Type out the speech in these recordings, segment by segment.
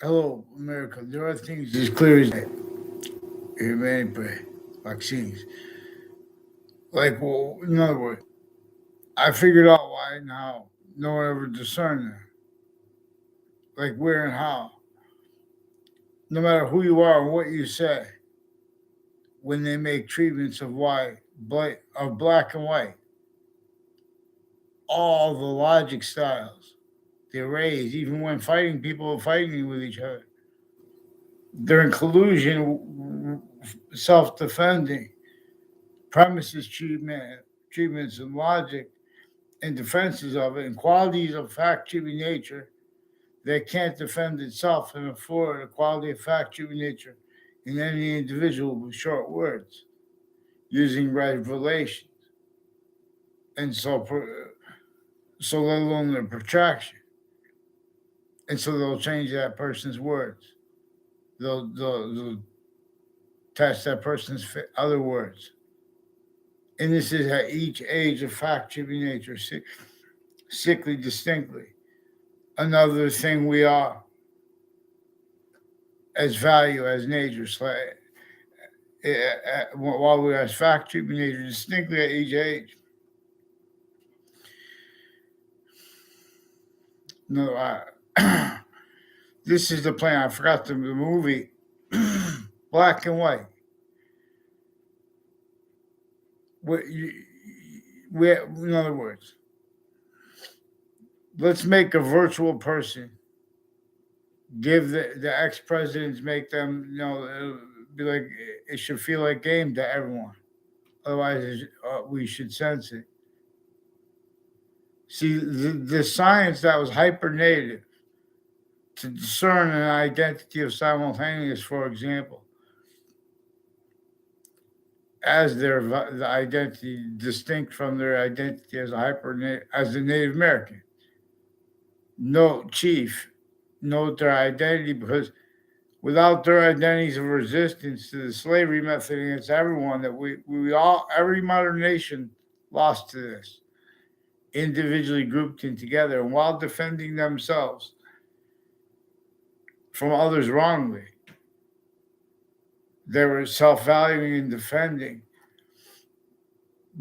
Hello, America. There are things as clear as humanity vaccines. Like, well, in other words, I figured out why and how. No one ever discerned them. Like where and how. No matter who you are and what you say, when they make treatments of black and white, all the logic styles, the arrays, even when fighting, people are fighting with each other. They're in collusion, self-defending, premises treatments and logic and defenses of it, and qualities of fact-driven nature that can't defend itself and afford a quality of fact-driven nature in any individual with short words, using revelations, and so let alone their protraction, and so they'll change that person's words. They'll test that person's other words, and this is at each age of fact-driven nature, sickly distinctly. Another thing we are as value as nature while we are as fact treatment nature distinctly at each age. No, this is the plan. I forgot the movie, black and white. We, in other words, let's make a virtual person. Give the ex presidents, make them, be like it should feel like game to everyone. Otherwise, we should sense it. See, the science that was hyper native to discern an identity of simultaneous, for example, as the identity distinct from their identity as as a Native American. No chief, note their identity because without their identities of resistance to the slavery method against everyone, that we all every modern nation lost to this, individually grouped in together, and while defending themselves from others wrongly, they were self-valuing and defending.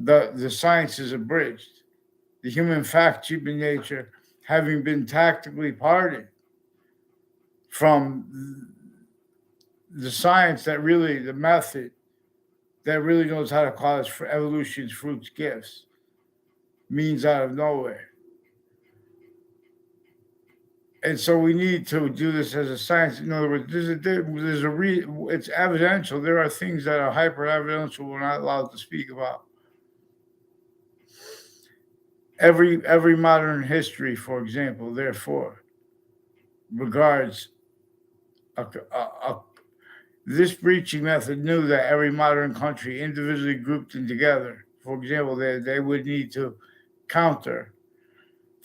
The science is abridged. The human fact human nature having been tactically parted from the science that really, the method that really knows how to cause for evolution's fruits gifts, means out of nowhere. And so we need to do this as a science. In other words, it's evidential. There are things that are hyper evidential we're not allowed to speak about. Every modern history, for example, therefore, regards this breaching method knew that every modern country, individually grouped in together, for example, they would need to counter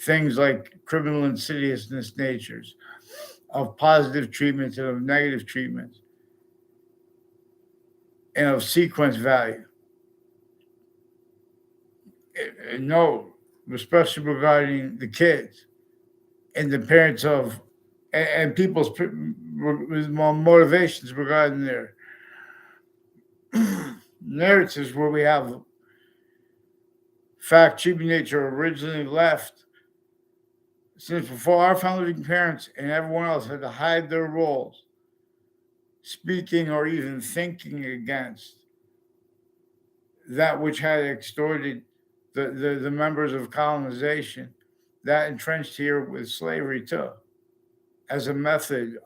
things like criminal insidiousness natures of positive treatments and of negative treatments and of sequence value. No, especially regarding the kids and the parents of and people's motivations regarding their narratives, where we have fact treatment nature originally left since before our founding parents and everyone else had to hide their roles, speaking or even thinking against that which had extorted the members of colonization, that entrenched here with slavery too, as a method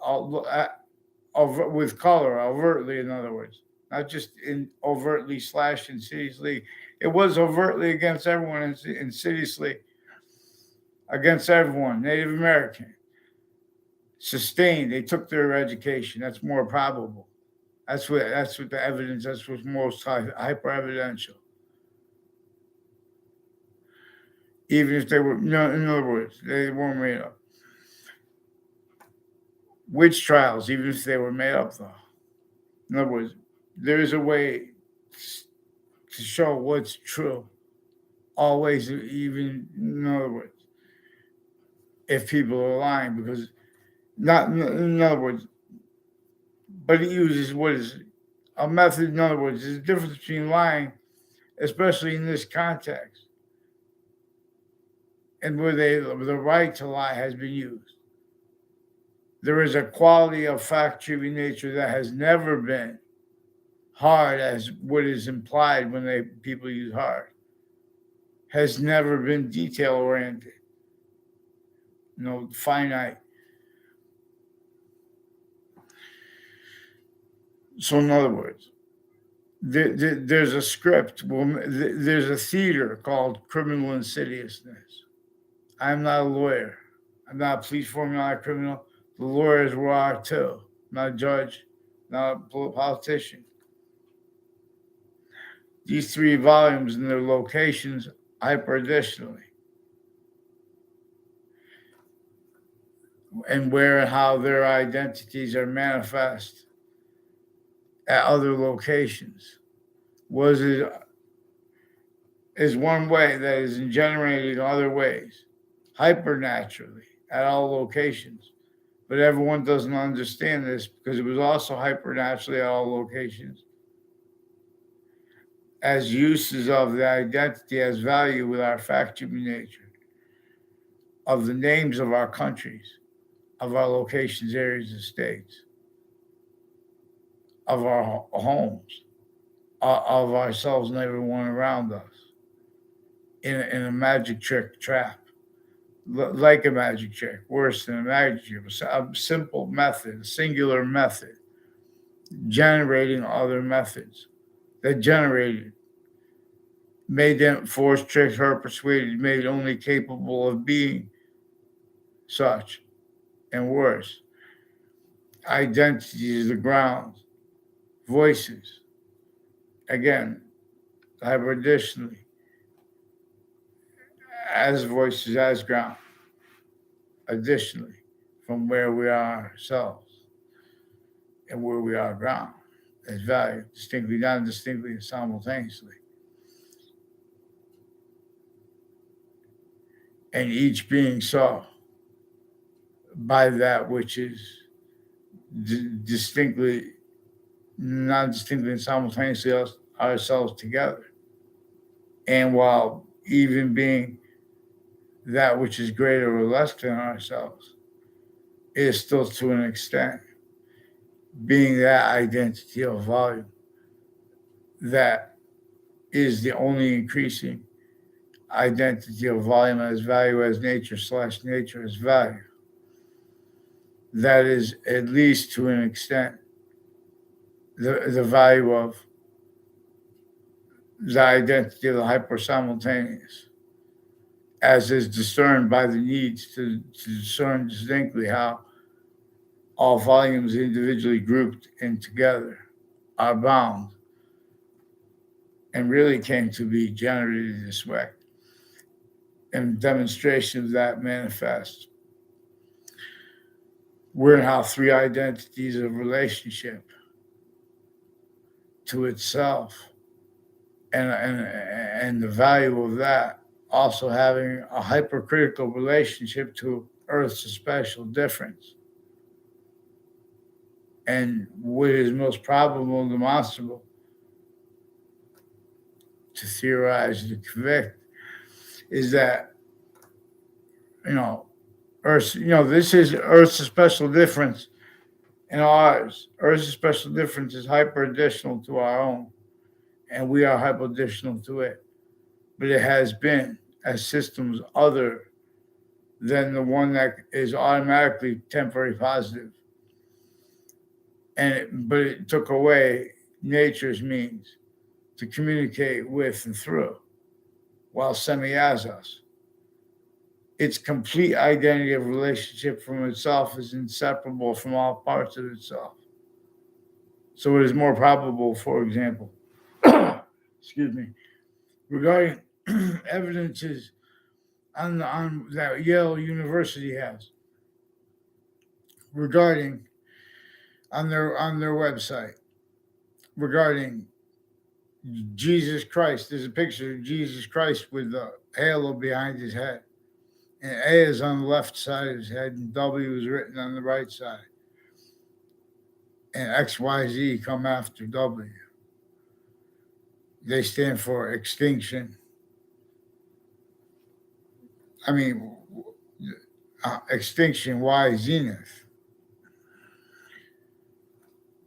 with color, overtly, in other words, not just in overtly slash insidiously. It was overtly against everyone, insidiously against everyone. Native American, sustained. They took their education. That's more probable. That's what the evidence. That's what's most hyper evidential. Even if they were, no, in other words, they weren't made up. Witch trials, even if they were made up, though. In other words, there is a way to show what's true. Always, even in other words, if people are lying, because Not in other words, but it uses what is a method. In other words, there's a difference between lying, especially in this context, and where the right to lie has been used. There is a quality of fact-driven nature that has never been hard, as what is implied when people use hard, has never been detail oriented, finite. So, in other words, there's a script. Well, there's a theater called criminal insidiousness. I'm not a lawyer. I'm not a police foreman, not a criminal. The lawyers are too. Not a judge, not a politician. These three volumes and their locations hyper additionally, and where and how their identities are manifest at other locations was it is one way that is generated in other ways, hypernaturally at all locations. But everyone doesn't understand this because it was also hypernaturally at all locations as uses of the identity as value with our fact-driven nature, of the names of our countries, of our locations, areas, and states, of our homes, of ourselves and everyone around us, in a magic trick trap, like a magic trick, worse than a magic trick, a simple method, a singular method, generating other methods that generated, made them forced, tricked, hurt, persuaded, made only capable of being such, and worse. Identity is the ground, voices, again, hyper additionally, as voices, as ground, additionally, from where we are ourselves and where we are ground, as value, distinctly, non distinctly, and simultaneously. And each being saw by that which is distinctly, non distinctly, and simultaneously ourselves together. And while even being that which is greater or less than ourselves, is still to an extent being that identity of volume that is the only increasing identity of volume as value as nature / nature as value. That is, at least to an extent, the value of the identity of the hyper simultaneous, as is discerned by the needs to discern distinctly how all volumes individually grouped and together are bound and really came to be generated this way. And demonstration of that manifests. We're in how three identities of relationship to itself and the value of that also having a hypercritical relationship to Earth's special difference. And what is most probable and demonstrable to theorize and convict is that, Earth, this is Earth's special difference and ours. Earth's special difference is hyper additional to our own, and we are hyper additional to it. But it has been as systems other than the one that is automatically temporary positive. But it took away nature's means to communicate with and through, while semi as us. Its complete identity of relationship from itself is inseparable from all parts of itself. So it is more probable, for example, excuse me, regarding evidences on that Yale University has regarding on their website regarding Jesus Christ. There's a picture of Jesus Christ with the halo behind his head. And A is on the left side of his head, and W is written on the right side. And X, Y, Z come after W. They stand for extinction. I mean, extinction, Y, zenith.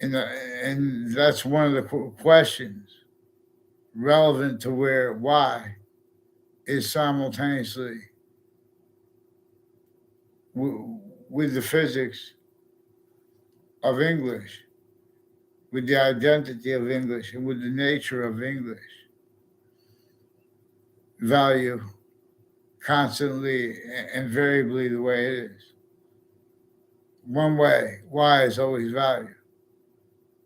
And, and that's one of the questions relevant to where Y is simultaneously with the physics of English, with the identity of English, and with the nature of English. Value constantly, invariably, the way it is. One way, Y is always value,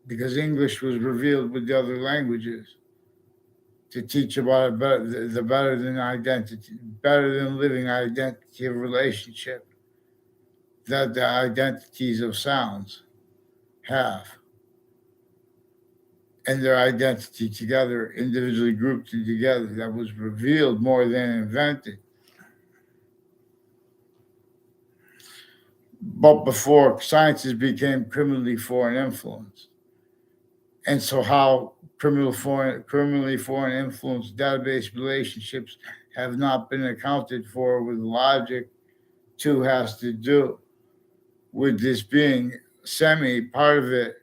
because English was revealed with the other languages to teach about the better than identity, better than living identity of relationship that the identities of sounds have, and their identity together, individually grouped together, that was revealed more than invented. But before sciences became criminally foreign influence. And so how criminally foreign influence database relationships have not been accounted for with logic too has to do with this being part of it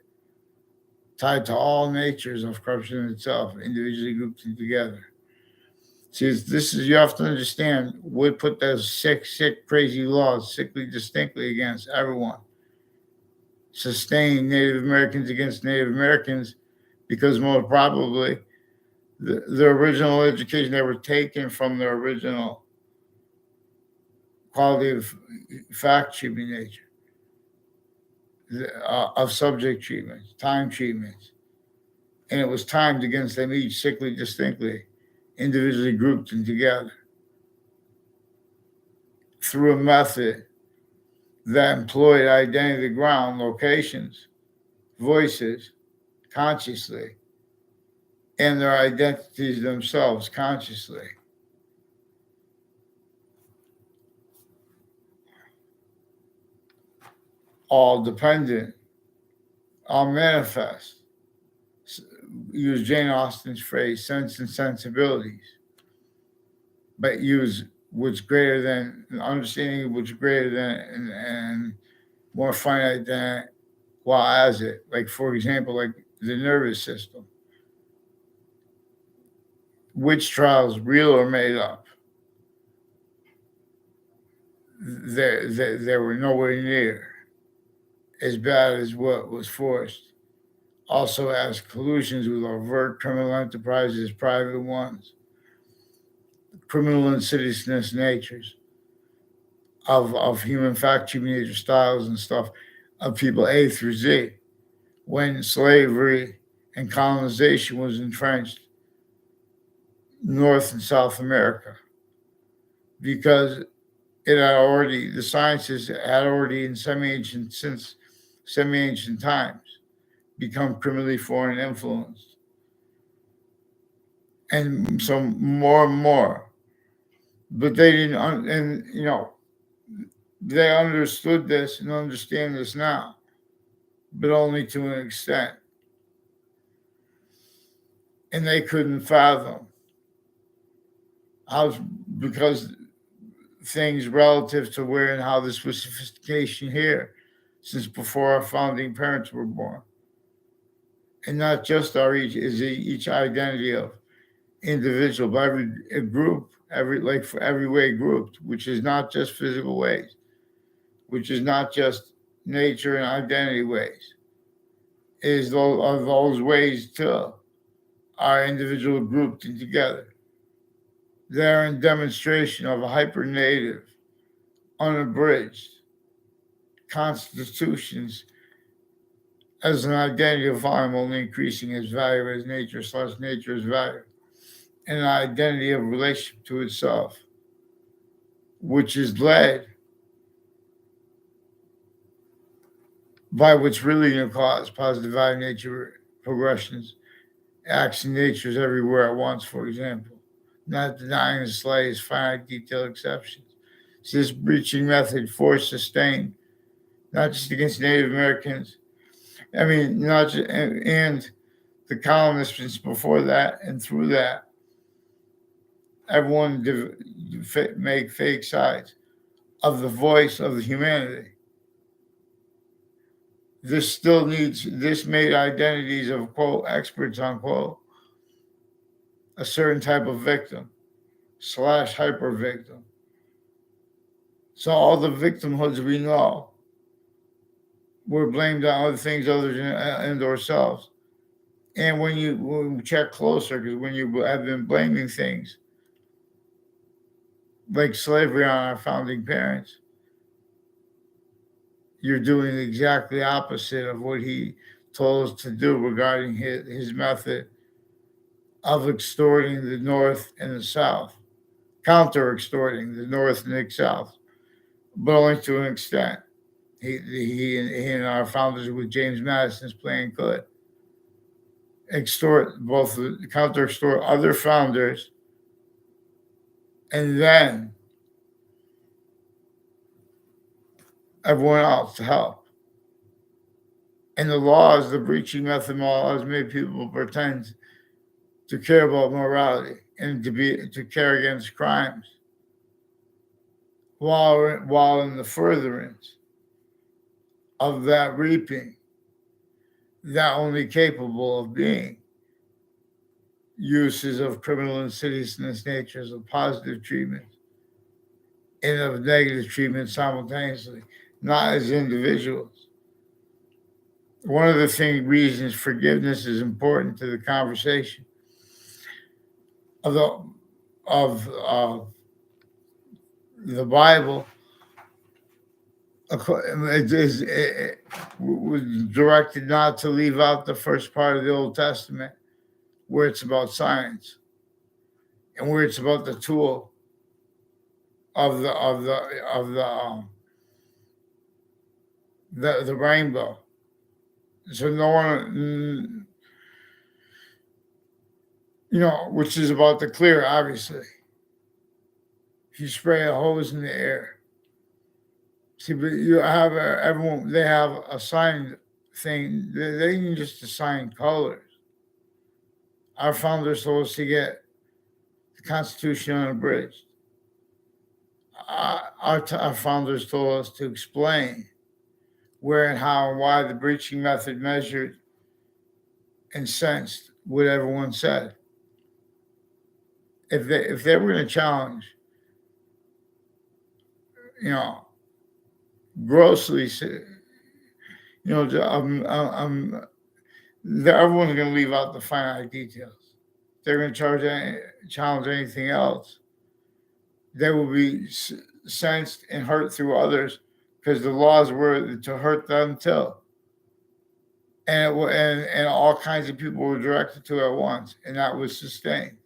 tied to all natures of corruption itself, individually grouped together. See, this is, you have to understand, we put those sick, crazy laws sickly distinctly against everyone. Sustain Native Americans against Native Americans, because more probably the original education, they were taken from their original quality of fact treatment nature, of subject treatments, time treatments. And it was timed against them each sickly distinctly, individually grouped and together through a method that employed identity ground, locations, voices, consciously, and their identities themselves consciously. All dependent, all manifest. Use Jane Austen's phrase, sense and sensibilities, but use what's greater than, understanding what's greater than, and more finite than, while as it. Like, for example, like the nervous system. Which trials, real or made up? They were nowhere near as bad as what was forced. Also, as collusions with overt criminal enterprises, private ones, criminal insidiousness natures of human fact treatment nature styles and stuff of people A through Z, when slavery and colonization was entrenched North and South America, because it had already, the sciences had already in semi-ancient times become criminally foreign influenced. And so more and more, but they didn't, and they understood this and understand this now, but only to an extent. And they couldn't fathom how, because things relative to where and how this was sophistication here since before our founding parents were born. And not just each identity of individual, but every group, for every way grouped, which is not just physical ways, which is not just nature and identity ways, is those ways too are individual grouped and together. They're in demonstration of a hyper-native, unabridged constitutions as an identity of volume only increasing its value as nature's value, and an identity of relationship to itself, which is led by what's really going to cause positive value nature progressions, acts in natures everywhere at once, for example, not denying the slightest finite detail exceptions. This breaching method force sustained, not just against Native Americans. I mean, not just, and the colonists before that and through that, everyone make fake sides of the voice of the humanity. This still needs, this made identities of, quote, experts, unquote, a certain type of victim slash hyper victim. So all the victimhoods we know were blamed on other things other than and ourselves. And when you check closer, because when you have been blaming things like slavery on our founding parents, you're doing exactly the opposite of what he told us to do regarding his method of extorting the North and the South, counter extorting the North and the South, but only to an extent. He and our founders with James Madison's plan could extort both, counter extort other founders, and then everyone else to help. And the laws, the breaching method laws, made people pretend to care about morality and to care against crimes, while in the furtherance of that reaping, that only capable of being uses of criminal insidiousness natures of positive treatment and of negative treatment simultaneously, not as individuals. One of the reasons forgiveness is important to the conversation of the Bible. It was directed not to leave out the first part of the Old Testament, where it's about science and where it's about the tool of the rainbow. So no one, which is about the clear, obviously. If you spray a hose in the air, see, but you have everyone. They have assigned thing. They can just assign colors. Our founders told us to get the Constitution unabridged. Our founders told us to explain where and how and why the breaching method measured and sensed what everyone said. If they were going to challenge, grossly, everyone's going to leave out the finite details. They're going to challenge anything else. They will be sensed and hurt through others because the laws were to hurt them too. And all kinds of people were directed to at once, and that was sustained.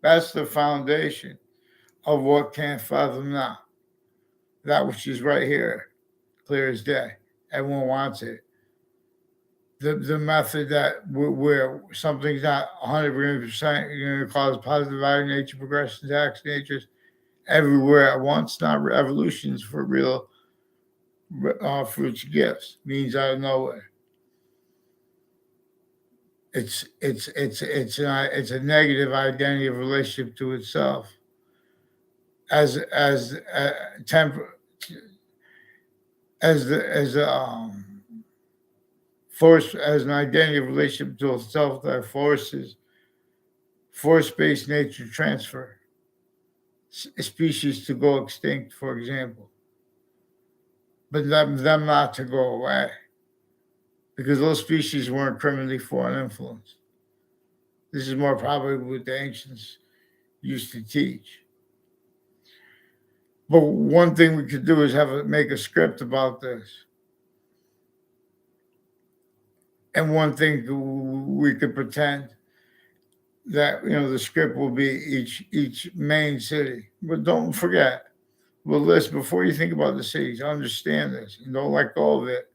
That's the foundation of what can't fathom now. That which is right here, clear as day. Everyone wants it. The method that where something's not 100% going to cause positive value nature, progressions, acts, natures, everywhere at once, not evolutions for real fruits and gifts, means out of nowhere. It's a negative identity of relationship to itself as force, as an identity of relationship to itself that forces force-based nature transfer species to go extinct, for example, but them not to go away because those species weren't criminally foreign influence. This is more probably what the ancients used to teach. But one thing we could do is make a script about this. And one thing we could pretend that the script will be each main city. But don't forget, list before you think about the cities, understand this and don't let go of it.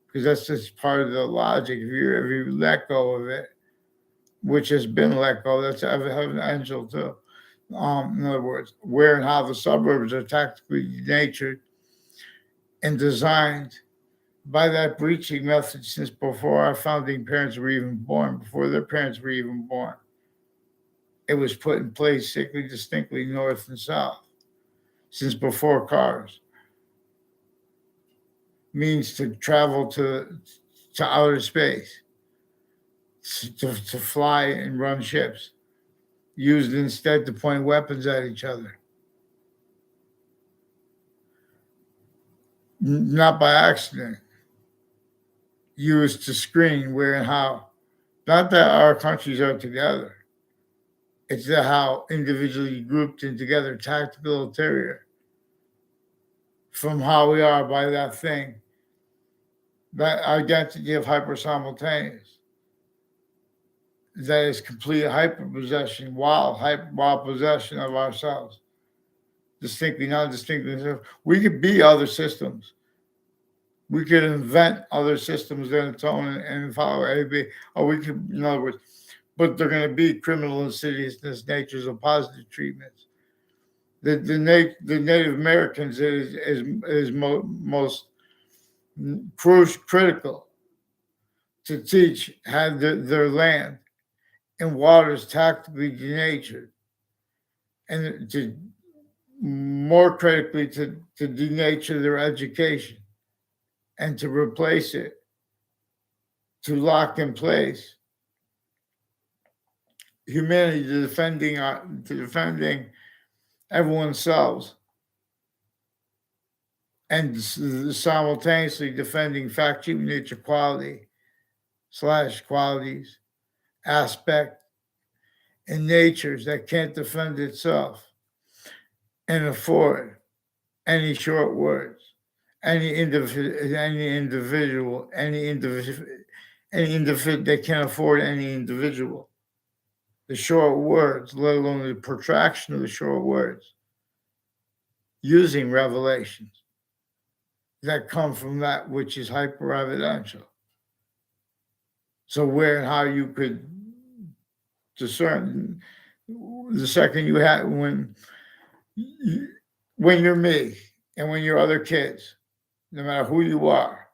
Because that's just part of the logic. If you let go of it, which has been let go, that's an angel too. In other words, where and how the suburbs are tactically natured and designed by that breaching method since before our founding parents were even born, before their parents were even born. It was put in place strictly distinctly north and south since before cars means to travel to outer space, to fly and run ships, used instead to point weapons at each other. Not by accident, used to screen where and how. Not that our countries are together, it's that how individually grouped and together tactical interior from how we are by that thing, that identity of hyper simultaneous. That is complete hyper possession while possession of ourselves. Distinctly, not distinctly. We could be other systems. We could invent other systems in its own and follow A, B. Or we could, in other words, but they're going to be criminal insidiousness natures of positive treatments. The Native Americans is most critical to teach how their land and waters tactically denatured, and to more critically to denature their education and to replace it, to lock in place humanity to defending everyone's selves and simultaneously defending fact human nature quality slash qualities aspect and natures that can't defend itself and afford any short words, any individual they can't afford any individual. The short words, let alone the protraction of the short words, using revelations that come from that which is hyper evidential. So where and how you could discern the second you have when you're me and when you're other kids, no matter who you are,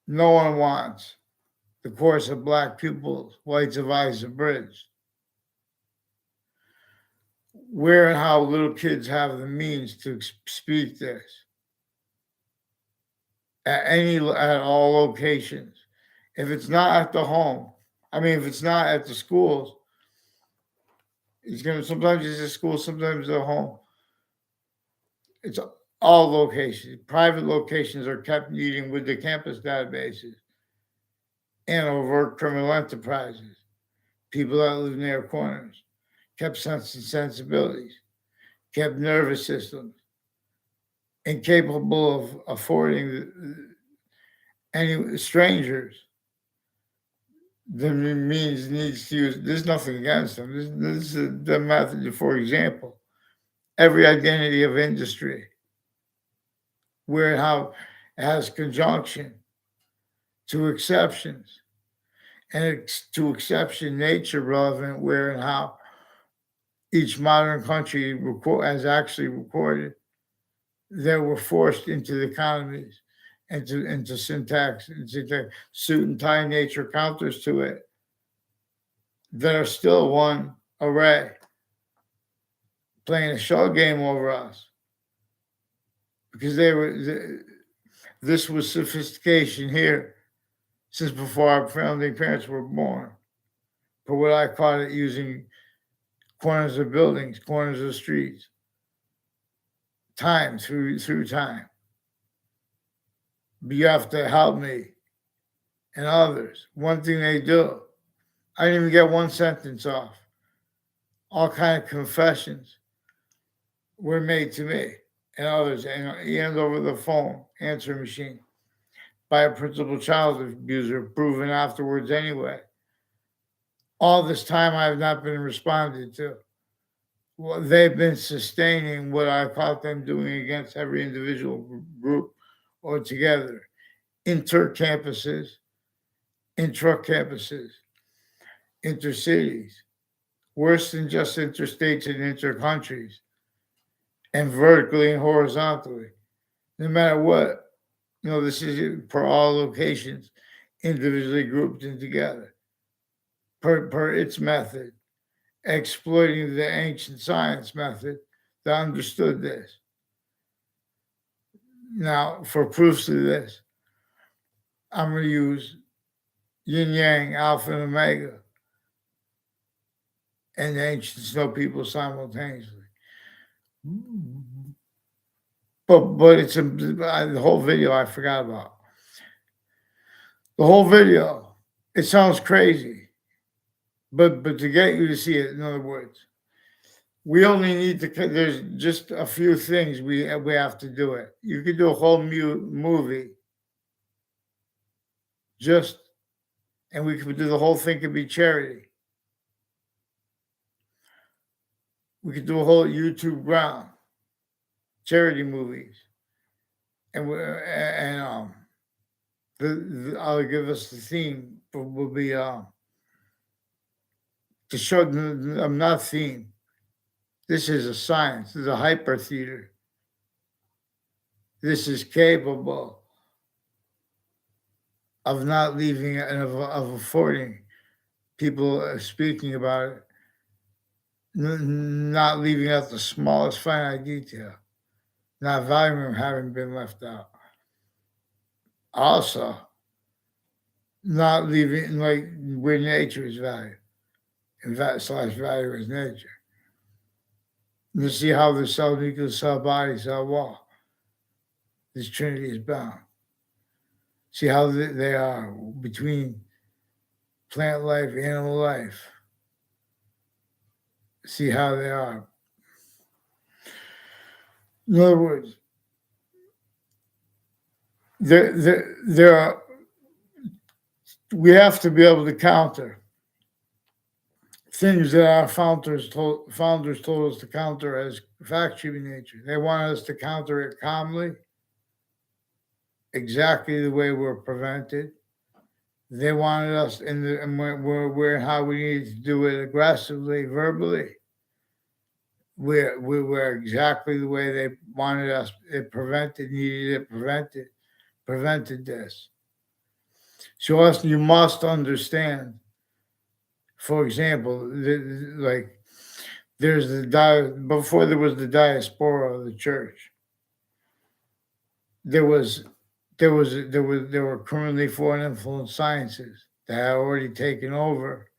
no one wants the course of black pupils, whites of eyes abridged. Where and how little kids have the means to speak this at all locations. If it's not at the home, if it's not at the schools, it's gonna sometimes it's at school, sometimes at home. It's all locations. Private locations are kept meeting with the campus databases and overt criminal enterprises. People that live near corners, kept sensibilities, kept nervous systems, incapable of affording any strangers the means needs to use. There's nothing against them. This is the method, for example, every identity of industry, where how it has conjunction to exceptions, and it's to exception nature relevant, where and how each modern country has actually recorded that were forced into the economies into syntax, into suit and tie nature counters to it that are still one array playing a shell game over us because this was sophistication here since before our founding parents were born. For what I call it, using corners of buildings, corners of streets, time through time. But you have to help me and others. One thing they do, I didn't even get one sentence off. All kind of confessions were made to me and others, and over the phone answering machine by a principal child abuser, proven afterwards anyway. All this time, I have not been responded to. Well, they've been sustaining what I caught them doing against every individual group or together, inter-campuses, intra-campuses, intercities, worse than just interstates and intercountries, and vertically and horizontally. No matter what, this is per all locations, individually grouped and together, per its method, exploiting the ancient science method that understood this. Now, for proofs of this, I'm going to use yin yang, alpha and omega, and the ancient snow people simultaneously. But it's the whole video I forgot about. The whole video. It sounds crazy, but to get you to see it, in other words, we only need to. There's just a few things we have to do it. You could do a whole movie, just, and we could do the whole thing. Could be charity. We could do a whole YouTube ground, charity movies, and I'll give us the theme. Will be to show. I'm not theme. This is a science. This is a hyper theater. This is capable of not leaving and of affording people speaking about it, not leaving out the smallest finite detail, not volume having been left out. Also, not leaving like where nature is valued, and slash value is nature. You see how the cell, nucleus, cell, body, cell wall, this trinity is bound. See how they are between plant life, animal life. See how they are. In other words, there are. We have to be able to counter things that our founders told us to counter as fact human nature. They wanted us to counter it calmly, exactly the way we're prevented. They wanted us and we're how we needed to do it aggressively, verbally. We're exactly the way they wanted us. It needed it, prevented this. So you must understand. For example, like there's before there was the diaspora of the church. There were currently foreign influence sciences that had already taken over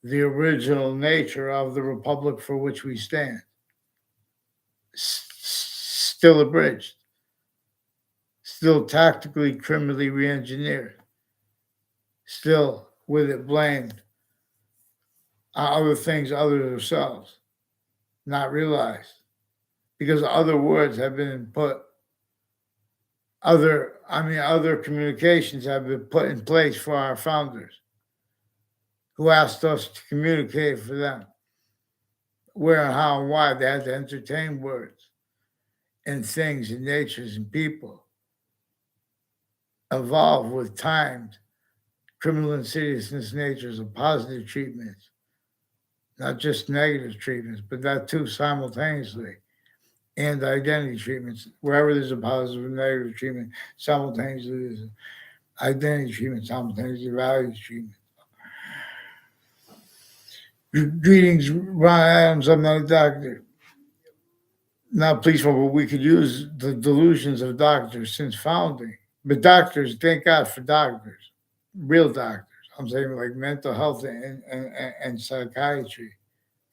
the original nature of the republic for which we stand. Still abridged, still tactically, criminally re-engineered, still with it blamed on other things other than ourselves, not realized, because other words have been put. Other communications have been put in place for our founders, who asked us to communicate for them. Where and how and why they had to entertain words and things and natures and people evolve with timed criminal insidiousness natures of positive treatments, not just negative treatments, but that too simultaneously, and identity treatments. Wherever there's a positive and negative treatment, simultaneously there's identity treatment, simultaneously values treatment. Greetings, Ron Adams. I'm not a doctor. Not police, but we could use the delusions of doctors since founding. But doctors, thank God for doctors, real doctors. I'm saying like mental health and psychiatry.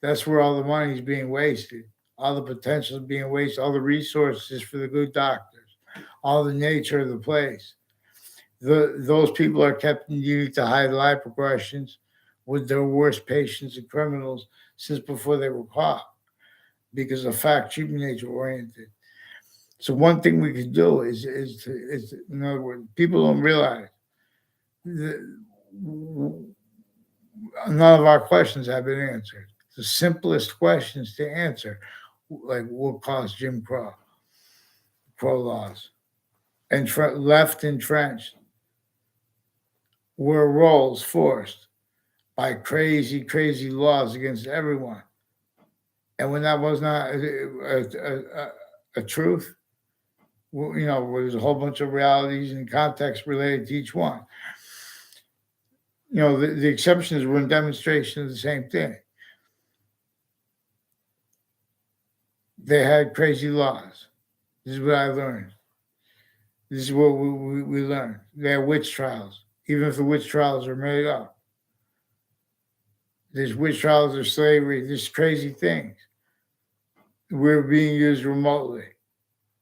That's where all the money is being wasted. All the potential is being wasted. All the resources for the good doctors. All the nature of the place. Those people are kept needing to hide life progressions with their worst patients and criminals since before they were caught, because of fact treatment nature oriented. So one thing we could do is in other words, people don't realize that none of our questions have been answered. The simplest questions to answer, like what caused Jim Crow laws, and left entrenched, were roles forced by crazy, crazy laws against everyone. And when that was not a truth, there's a whole bunch of realities and context related to each one. The exceptions were in demonstration of the same thing. They had crazy laws. This is what I learned. This is what we learned. They had witch trials, even if the witch trials are made up. There's witch trials of slavery, there's crazy things. We're being used remotely.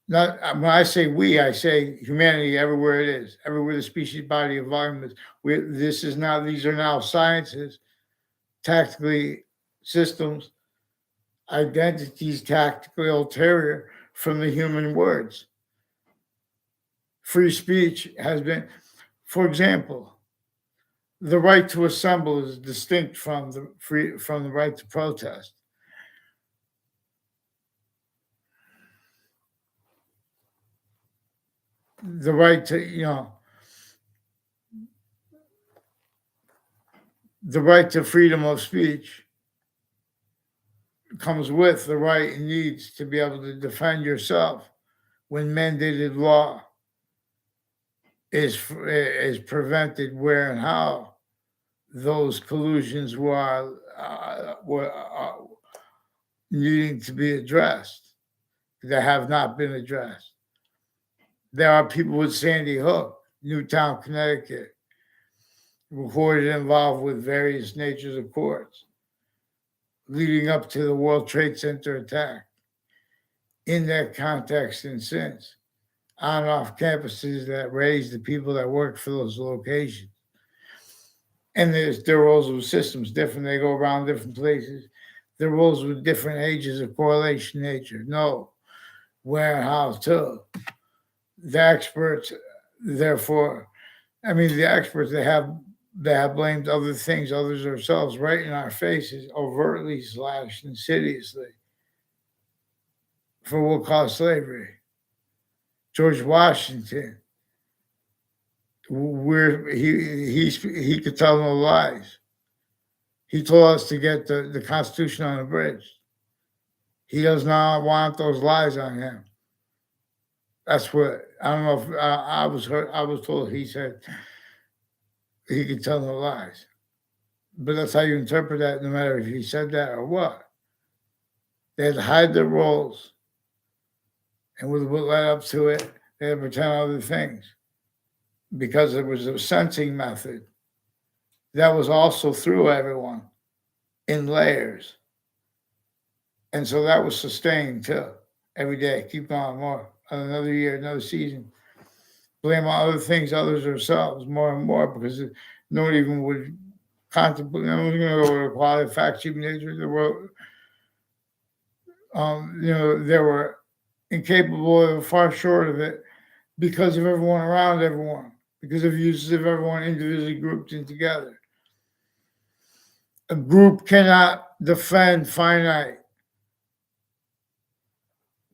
Not when I say we, I say humanity everywhere it is, everywhere the species body of volume is. These are now sciences, tactically systems, identities tactically ulterior from the human words. Free speech has been, for example, the right to assemble is distinct from the right to protest. The right to the right to freedom of speech comes with the right and needs to be able to defend yourself when mandated law is prevented, where and how those collusions were needing to be addressed that have not been addressed. There are people with Sandy Hook, Newtown, Connecticut, recorded involved with various natures of courts leading up to the World Trade Center attack. In that context and since, on and off campuses that raised the people that worked for those locations. And their roles with systems different. They go around different places. Their roles with different ages of correlation nature. No, where and how to. The experts, therefore, the experts they have blamed other things, others ourselves, right in our faces, overtly / insidiously, for what caused slavery. George Washington, where he could tell no lies. He told us to get the Constitution on the bridge. He does not want those lies on him. That's what I don't know if I was heard. I was told he said he could tell no lies, but that's how you interpret that. No matter if he said that or what, they had to hide their roles, and with what led up to it, they had to pretend other things because there was a sensing method that was also through everyone in layers, and so that was sustained too. Every day, keep going more, another year, another season. Blame on other things, others ourselves, more and more, because no one even would contemplate. No one's going to go with a quality fact sheet nature. They were incapable of, far short of it, because of everyone around everyone, because of uses of everyone individually grouped in together. A group cannot defend finite.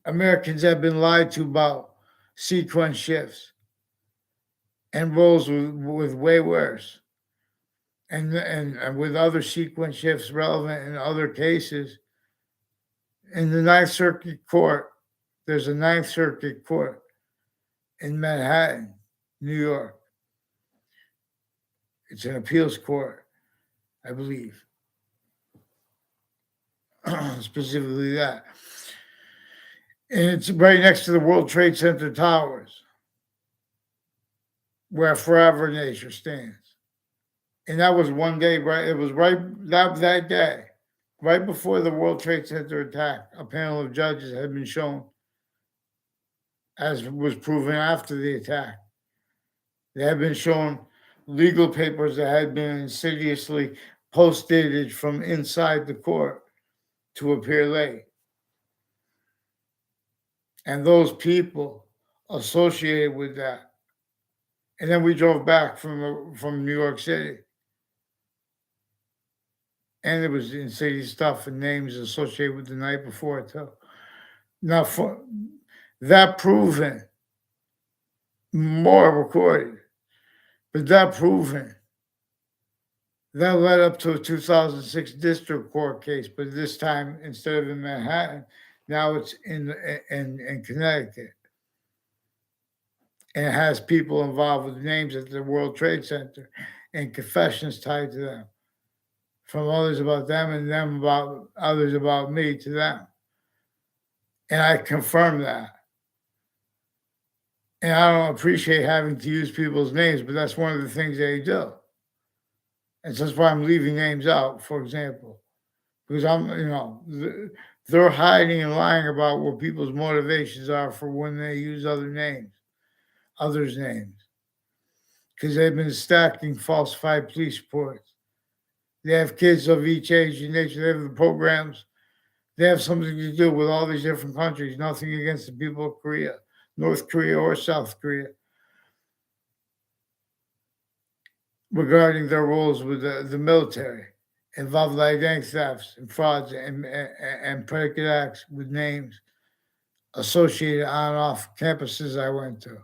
Americans have been lied to about sequence shifts and roles with way worse. And with other sequence shifts relevant in other cases. In the Ninth Circuit Court, there's a Ninth Circuit Court in Manhattan, New York. It's an appeals court, I believe. Specifically that. And it's right next to the World Trade Center towers, where Forever Nature stands. And that was one day, right? It was right that day, right before the World Trade Center attack. A panel of judges had been shown, as was proven after the attack. They had been shown legal papers that had been insidiously post-dated from inside the court to appear late. And those people associated with that. And then we drove back from New York City. And there was insidious stuff and names associated with the night before too. Now, for that proven, more recorded, but that proven That led up to a 2006 district court case, but this time instead of in Manhattan, now it's in Connecticut, and it has people involved with names at the World Trade Center and confessions tied to them from others about them and them about others about me to them, and I confirm that. And I don't appreciate having to use people's names, but that's one of the things they do. And so that's why I'm leaving names out, for example, because they're hiding and lying about what people's motivations are for when they use others' names, because they've been stacking falsified police reports. They have kids of each age and nature. They have the programs. They have something to do with all these different countries. Nothing against the people of Korea, North Korea, or South Korea, regarding their roles with the military, involved in identity thefts and frauds and predicate acts with names associated on and off campuses I went to.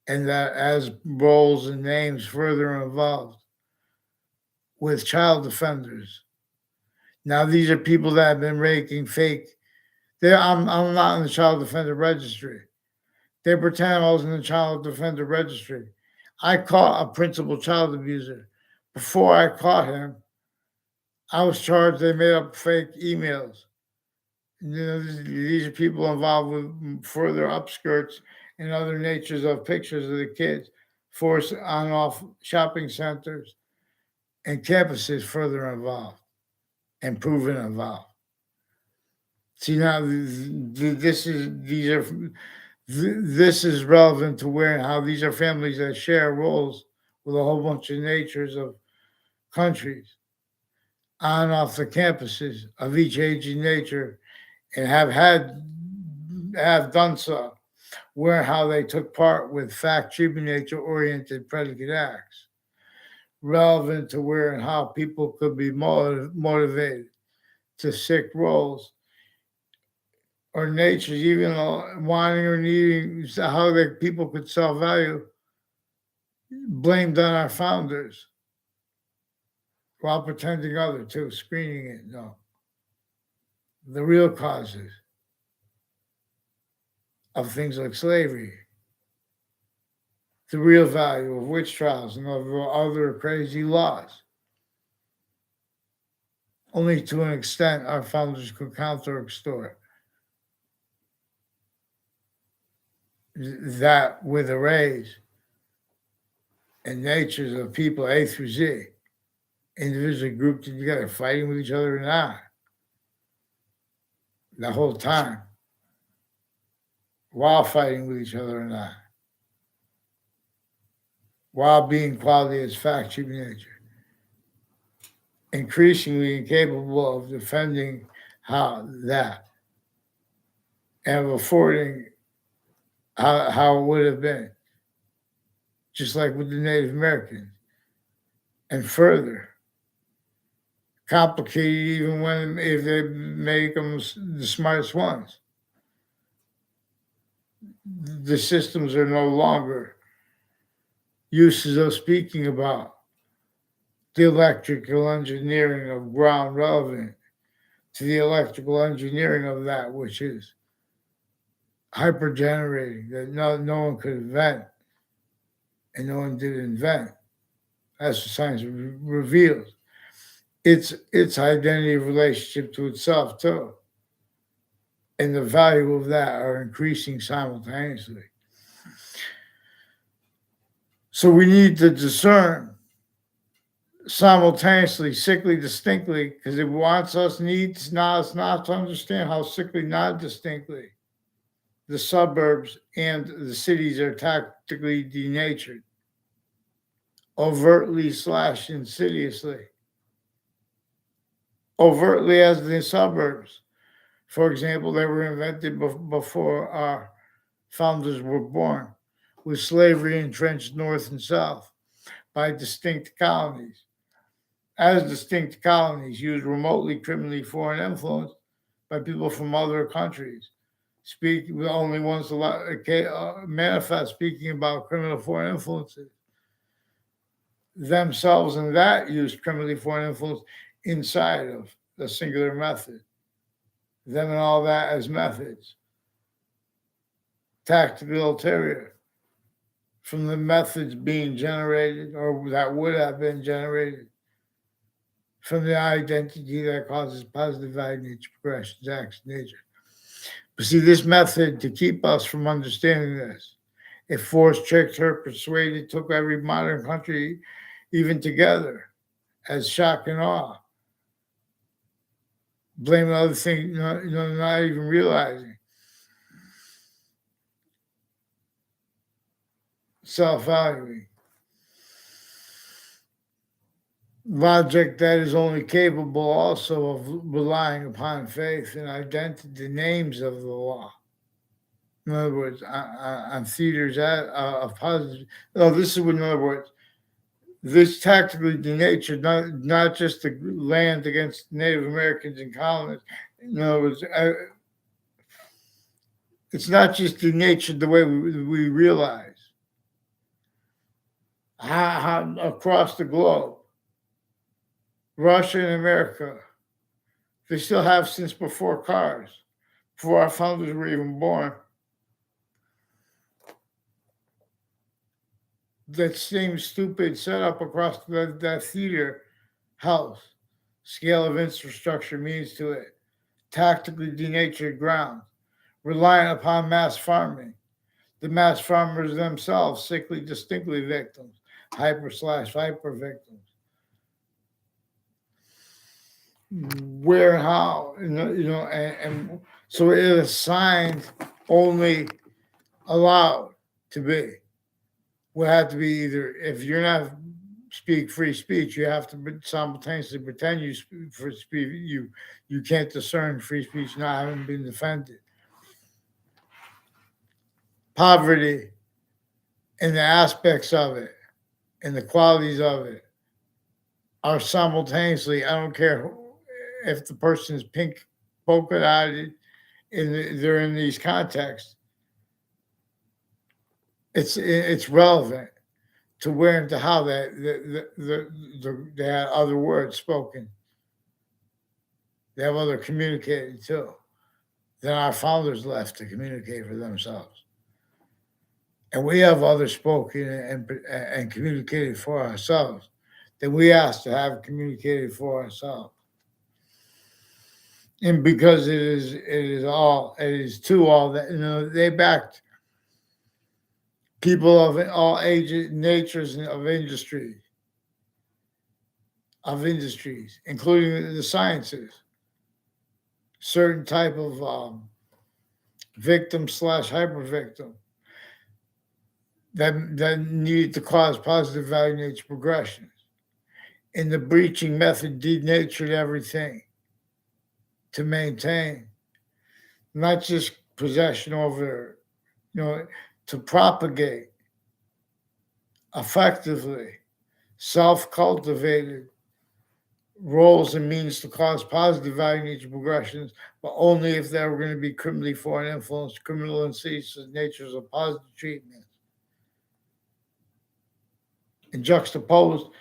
And that as roles and names further involved with child offenders. Now, these are people that have been making fake. I'm not in the child offender registry. They pretend I was in the child offender registry. I caught a principal child abuser. Before I caught him, I was charged. They made up fake emails. These are people involved with further upskirts and other natures of pictures of the kids, forced on and off shopping centers and campuses further involved and proven involved. See, now this is relevant to where and how these are families that share roles with a whole bunch of natures of countries on and off the campuses of each age and nature, and have done so, where how they took part with fact treatment nature oriented predicate acts, relevant to where and how people could be motivated to sick roles or natures, even wanting or needing, how people could self value, blamed on our founders while pretending other too, screening it. No, the real causes of things like slavery, the real value of witch trials and of other crazy laws. Only to an extent our founders could counter extort. That with arrays and natures of people A through Z, individually grouped together, fighting with each other or not, the whole time, while fighting with each other or not, while being quality as fact human nature, increasingly incapable of defending how that and of affording how it would have been, just like with the Native Americans, and further complicated even when if they make them the smartest ones. The systems are no longer uses of speaking about the electrical engineering of ground relevant to the electrical engineering of that which is hyper generating that no one could invent and no one did invent. As the science reveals, its identity relationship to itself too, and the value of that are increasing simultaneously. So we need to discern simultaneously, sickly distinctly, because it wants us needs us not to understand how sickly not distinctly the suburbs and the cities are tactically denatured, overtly / insidiously. Overtly as the suburbs. For example, they were invented before our founders were born, with slavery entrenched north and south by distinct colonies. As distinct colonies used remotely criminally foreign influence by people from other countries. Speak the only ones to manifest speaking about criminal foreign influences. themselves and that use criminally foreign influence inside of the singular method. Them and all that as methods. Tactical ulterior from the methods being generated or that would have been generated from the identity that causes positive value nature progressions, acts, nature. But see, this method to keep us from understanding this, it forced, tricked, hurt, persuaded, took every modern country even together as shock and awe. Blaming other things, not even realizing. Self-valuing. Logic that is only capable also of relying upon faith and identity, the names of the law. In other words, on theaters of positive. No, this is in other words, this tactically denatured not just the land against Native Americans and colonists. In other words, it's not just denatured the way we realize. How across the globe, Russia and America, they still have since before cars, before our founders were even born. That same stupid setup across that theater house, scale of infrastructure means to it, tactically denatured ground, relying upon mass farming. The mass farmers themselves, sickly, distinctly victims, hyper victims. Where and how, and so it is signed only allowed to be. Will have to be either if you're not speak free speech, you have to simultaneously pretend you speak for speech. You can't discern free speech not having been defended. Poverty and the aspects of it and the qualities of it are simultaneously. I don't care if the person is pink polka dotted and they're in these contexts. It's relevant to where and to how that they had other words spoken. They have other communicated too. Then our founders left to communicate for themselves, and we have others spoken and communicated for ourselves. That we asked to have communicated for ourselves, and because it is to all that they backed people of all ages, natures of industries, including the sciences, certain type of victim slash hyper victim that needed to cause positive value nature progressions. And the breaching method denatured everything to maintain not just possession over, to propagate effectively self-cultivated roles and means to cause positive value nature progressions, but only if they were going to be criminally foreign influence, criminal and ceaseless natures of positive treatment. And juxtaposed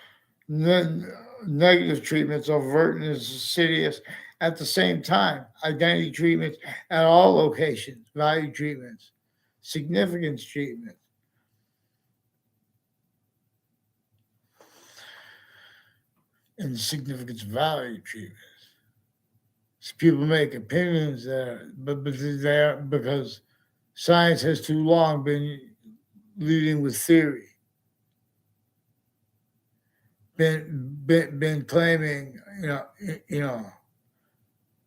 negative treatments, overt and insidious, at the same time, identity treatments at all locations, value treatments, significance treatments. And significance value treatments. So people make opinions there, but they're because science has too long been leading with theory, been claiming,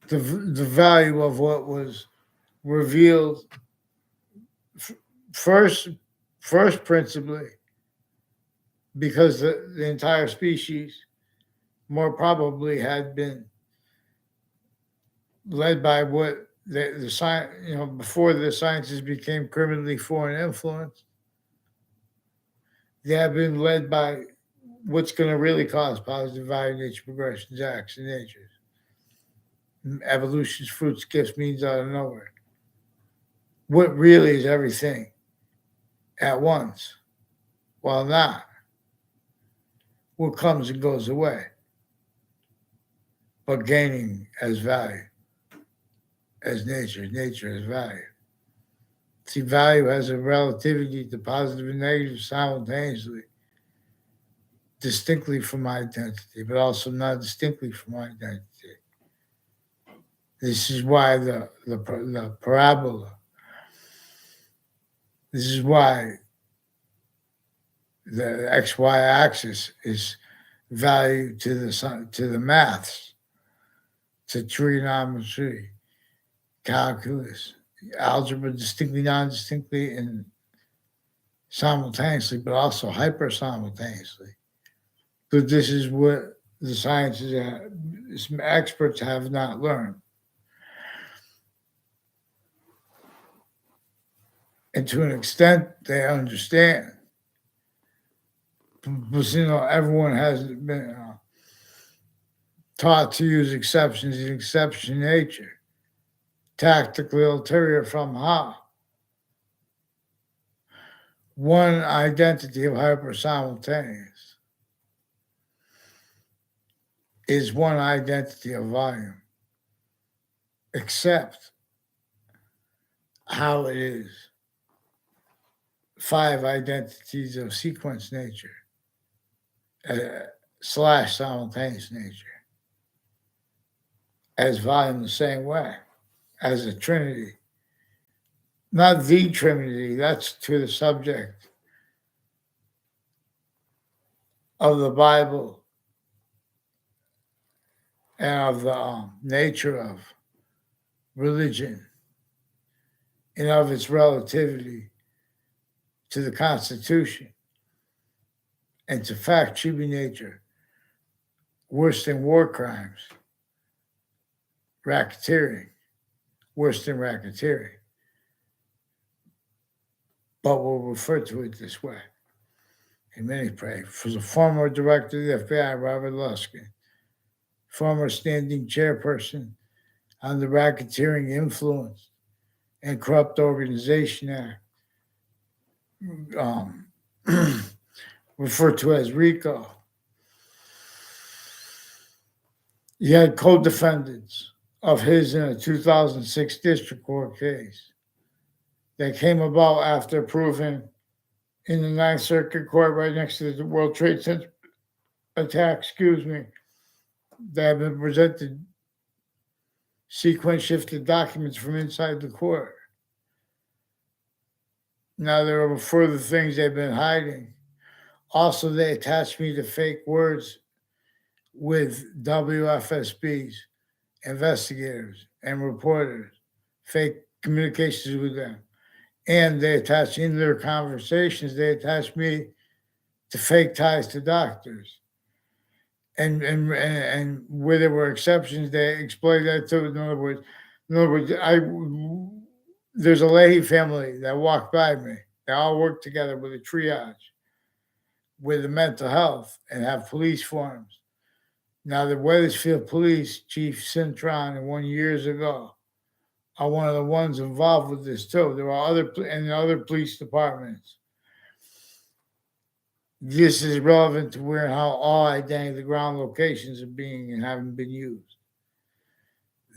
the value of what was revealed first principally because the entire species more probably had been led by what the science, before the sciences became criminally foreign influence, they have been led by what's going to really cause positive value nature progressions, acts, and natures. Evolution's fruits, gifts, means out of nowhere. What really is everything at once, while not. what comes and goes away, but gaining as value, as nature as value. See, value has a relativity to positive and negative simultaneously, distinctly from identity, but also not distinctly from identity. This is why the parabola, this is why the XY axis is value to the maths, to trigonometry, calculus, algebra, distinctly, non-distinctly, and simultaneously, but also hyper simultaneously. But this is what the sciences experts have not learned. And to an extent, they understand. But everyone has been taught to use exceptions in exception nature, tactically ulterior from how. One identity of hyper simultaneous is one identity of volume, except how it is 5 identities of sequence nature / simultaneous nature as volume the same way as a trinity. Not the trinity, that's to the subject of the Bible and of the nature of religion and of its relativity to the Constitution and to fact human nature, worse than war crimes, racketeering, worse than racketeering. But we'll refer to it this way. In many pray. For the former director of the FBI, Robert Luskin, former standing chairperson on the Racketeering Influence and Corrupt Organization Act, referred to as RICO. He had co-defendants of his in a 2006 district court case that came about after proving in the Ninth Circuit Court right next to the World Trade Center attack, that have been presented sequence shifted documents from inside the court. Now there are further things they've been hiding. Also, they attached me to fake words with WFSBs, investigators, and reporters, fake communications with them. And they attached in their conversations, they attached me to fake ties to doctors. And where there were exceptions, they explained that too. In other words, there's a Leahy family that walked by me. They all work together with a triage, with the mental health, and have police forms. Now, the Wethersfield Police Chief Cintron, and 1 years ago, are one of the ones involved with this too. There are other police departments. This is relevant to where and how all identity the ground locations are being and haven't been used.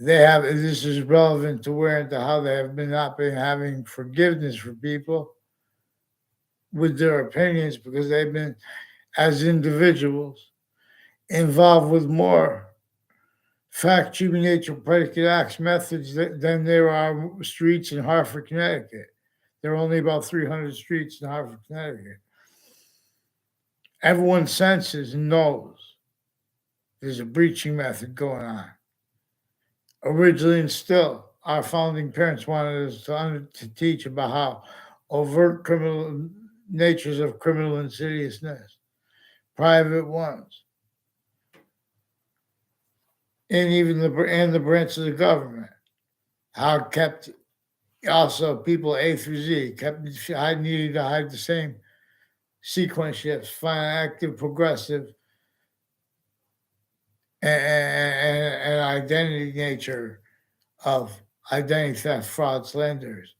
This is relevant to where and to how they have not been having forgiveness for people with their opinions, because they've been, as individuals, involved with more fact, human nature, predicate acts methods than there are streets in Hartford, Connecticut. There are only about 300 streets in Hartford, Connecticut. Everyone senses and knows there's a breaching method going on. Originally and still, our founding parents wanted us to teach about how overt criminal natures of criminal insidiousness, private ones, and even the branches of government, how kept also people A through Z needed to hide the same sequence shifts, find active, progressive, and identity nature of identity theft, fraud, slanders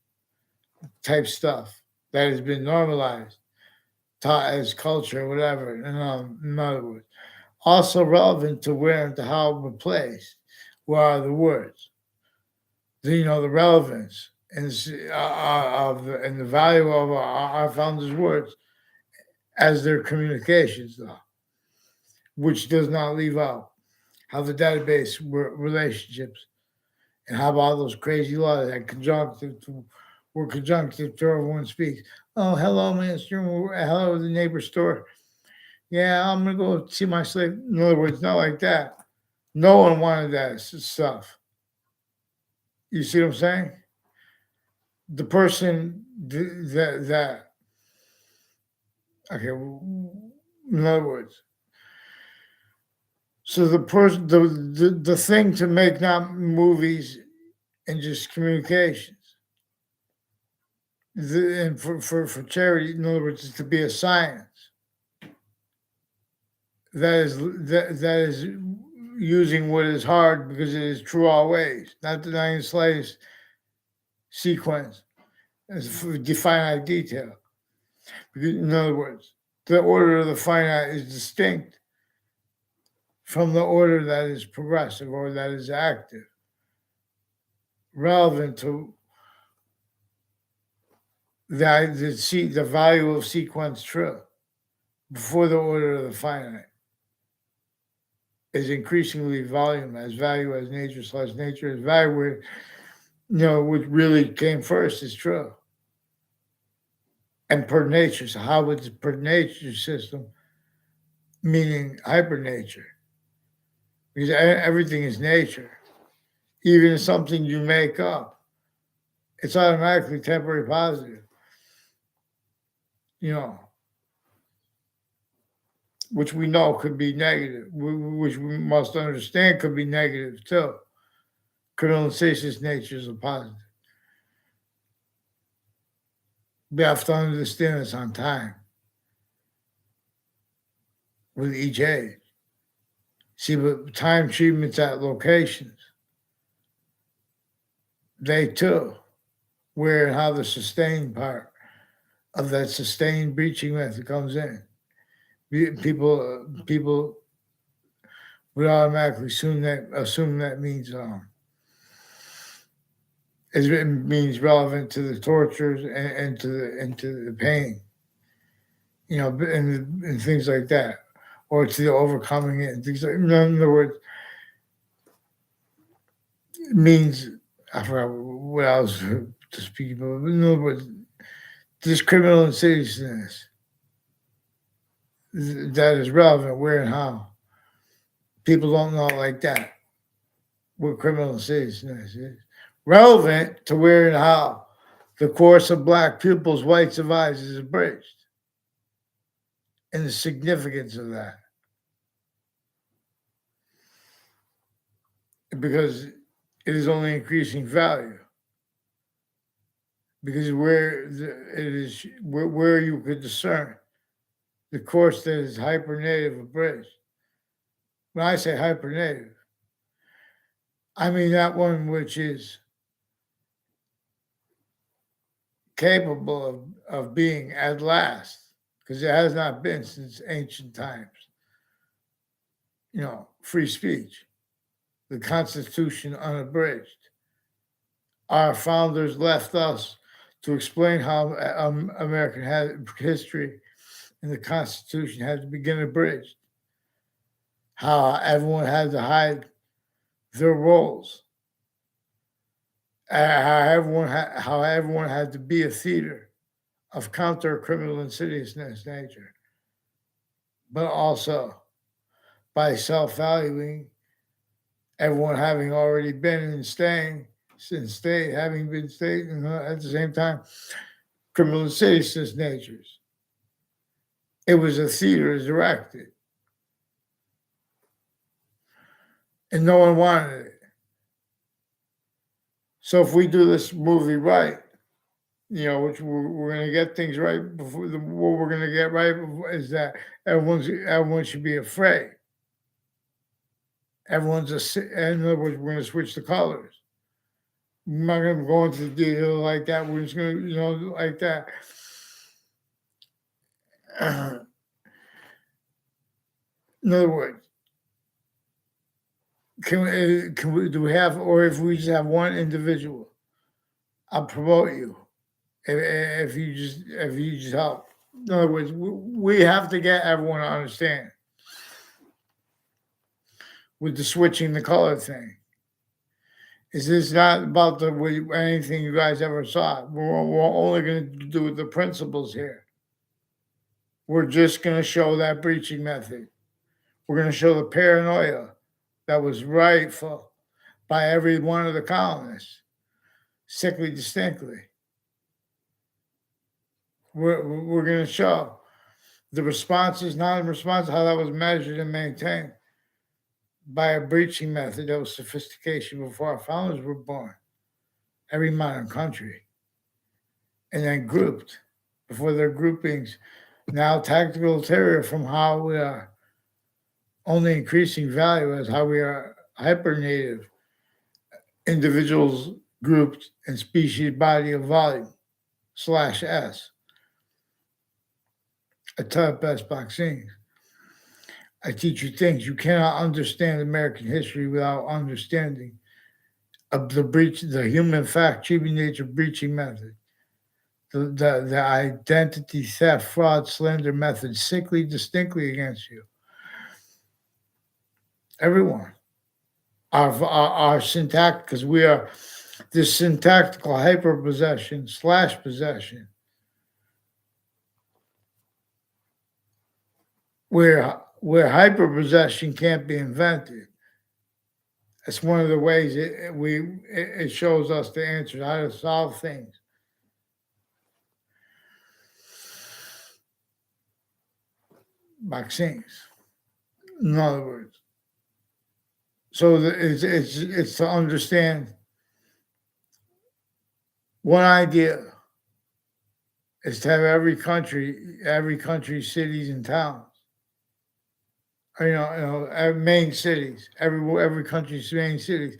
type stuff that has been normalized taught as culture, whatever. In other words, also relevant to where and to how we're placed. What are the words? The relevance and the value of our founders' words as their communications, though, which does not leave out how the database relationships and how about those crazy laws that were conjunctive to everyone speaks. Oh, hello, Minister. Hello, the neighbor store. Yeah, I'm gonna go see my slave. In other words, not like that. No one wanted that stuff. You see what I'm saying? The person that okay. In other words, so the person the thing to make not movies and just communications. And for charity, in other words, is to be a science that is using what is hard because it is true always, not denying the slightest sequence as finite detail. Because, in other words, the order of the finite is distinct from the order that is progressive or that is active, relevant to the value of sequence true before the order of the finite is increasingly volume as value as nature as value, where which really came first is true. And per nature, so how would the per nature system, meaning hyper nature? Because everything is nature. Even something you make up, it's automatically temporary positive. Which we know could be negative, which we must understand could be negative too. Criminalization's nature is a positive. We have to understand this on time with each age. See, but time treatments at locations, they too, where and how the sustained part of that sustained breaching method comes in. People would automatically assume that means it means relevant to the tortures and to the pain, and things like that, or to the overcoming it and things like. In other words, it means I forgot what I was to speak about. In other words, this criminal insidiousness that is relevant where and how. People don't know like that what criminal insidiousness is. Relevant to where and how the course of black pupils' whites of eyes is abridged. And the significance of that. Because it is only increasing value. Because where you could discern the course that is hypernative abridged. When I say hypernative, I mean that one which is capable of being at last, because it has not been since ancient times. Free speech, the Constitution unabridged. Our founders left us to explain how American history and the Constitution had to begin abridged. How everyone had to hide their roles. How everyone had to be a theater of counter criminal insidiousness nature, but also by self-valuing, everyone having already been in staying, since having been state, and at the same time, criminal insidiousness natures. It was a theater directed, and no one wanted it. So if we do this movie right, which we're going to get things right before what we're going to get right is that everyone should be afraid. In other words, we're going to switch the colors. I'm not going to go into the detail like that. We're just going to, like that. In other words, do we have, or if we just have one individual, I'll promote you if you just help. In other words, we have to get everyone to understand with the switching the color thing. Is this not about anything you guys ever saw? We're only going to do the principles here. We're just going to show that breaching method. We're going to show the paranoia that was rightful by every one of the colonists, sickly distinctly. We're going to show the responses, non-response, how that was measured and maintained by a breaching method that was sophistication before our founders were born. Every modern country. And then grouped before their groupings. Now tactical terror from how we are only increasing value as how we are hyper native individuals grouped in species body of volume /S. I taught best vaccines. I teach you things. You cannot understand American history without understanding of the human fact, human nature breaching method. The identity theft, fraud, slander method sickly distinctly against you. Everyone. Our syntax, because we are this syntactical hyper possession / possession, where hyper possession can't be invented. It's one of the ways it shows us the answers, how to solve things. Vaccines, in other words. So it's to understand one idea is to have every country, cities and towns, main cities, every country's main cities.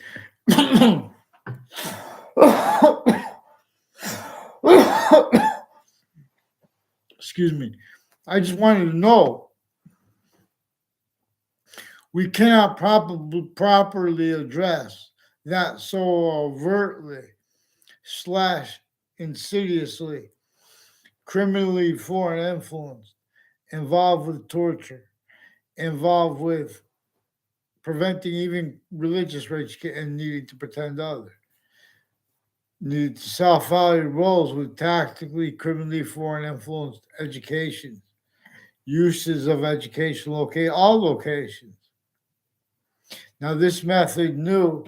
Excuse me. I just wanted to know we cannot properly address that so overtly / insidiously, criminally foreign influence, involved with torture, involved with preventing even religious rights and needing to pretend other. Need to self-value roles with tactically, criminally foreign influenced education, uses of education all locations. Now, this method knew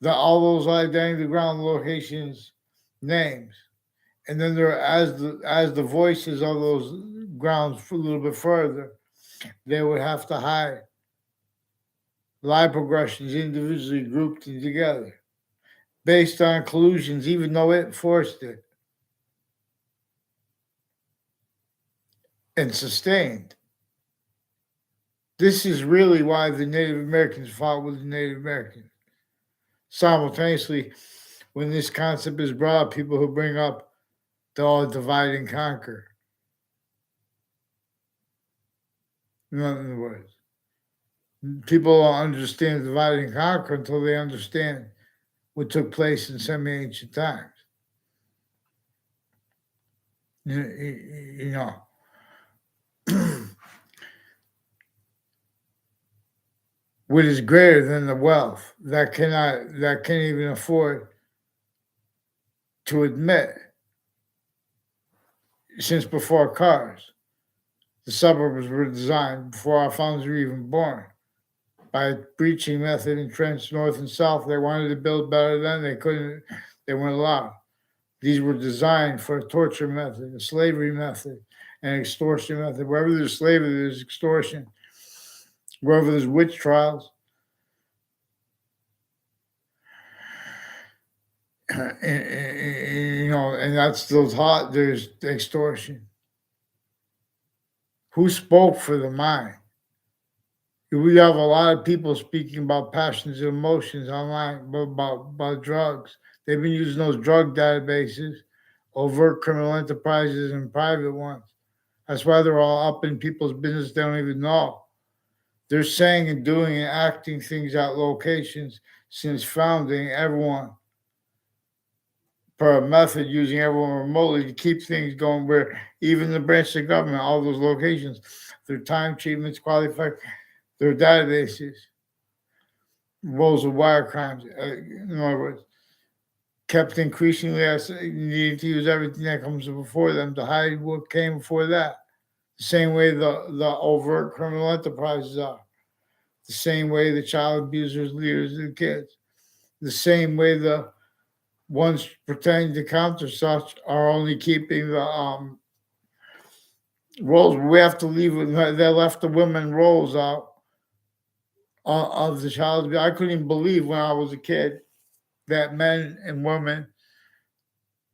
that all those identity ground locations names, and then there as the voices of those grounds for a little bit further, they would have to hide lie progressions individually grouped together based on collusions, even though it forced it and sustained. This is really why the Native Americans fought with the Native Americans. Simultaneously, when this concept is brought up, people who bring up the all divide and conquer. In other words, people don't understand divide and conquer until they understand what took place in semi-ancient times. You know, what is greater than the wealth that can't even afford to admit, since before cars, the suburbs were designed before our founders were even born. By a breaching method entrenched north and south, they wanted to build better than they couldn't, they weren't allowed. These were designed for a torture method, a slavery method, an extortion method. Wherever there's slavery, there's extortion. Wherever there's witch trials, and that's still taught, there's extortion. Who spoke for the mind? We have a lot of people speaking about passions and emotions online, about drugs. They've been using those drug databases, overt criminal enterprises and private ones, That's why they're all up in people's business. They don't even know. They're saying and doing and acting things at locations since founding everyone per a method using everyone remotely to keep things going where even the branch of government, all those locations, their time treatments, qualified, their databases, rolls of wire crimes, in other words, kept increasingly as needing to use everything that comes before them to hide what came before that. The same way the overt criminal enterprises are. The same way the child abusers, leaders, and kids. The same way the ones pretending to counter such are only keeping the roles. We have to leave. They left the women roles out of the child. I couldn't even believe when I was a kid that men and women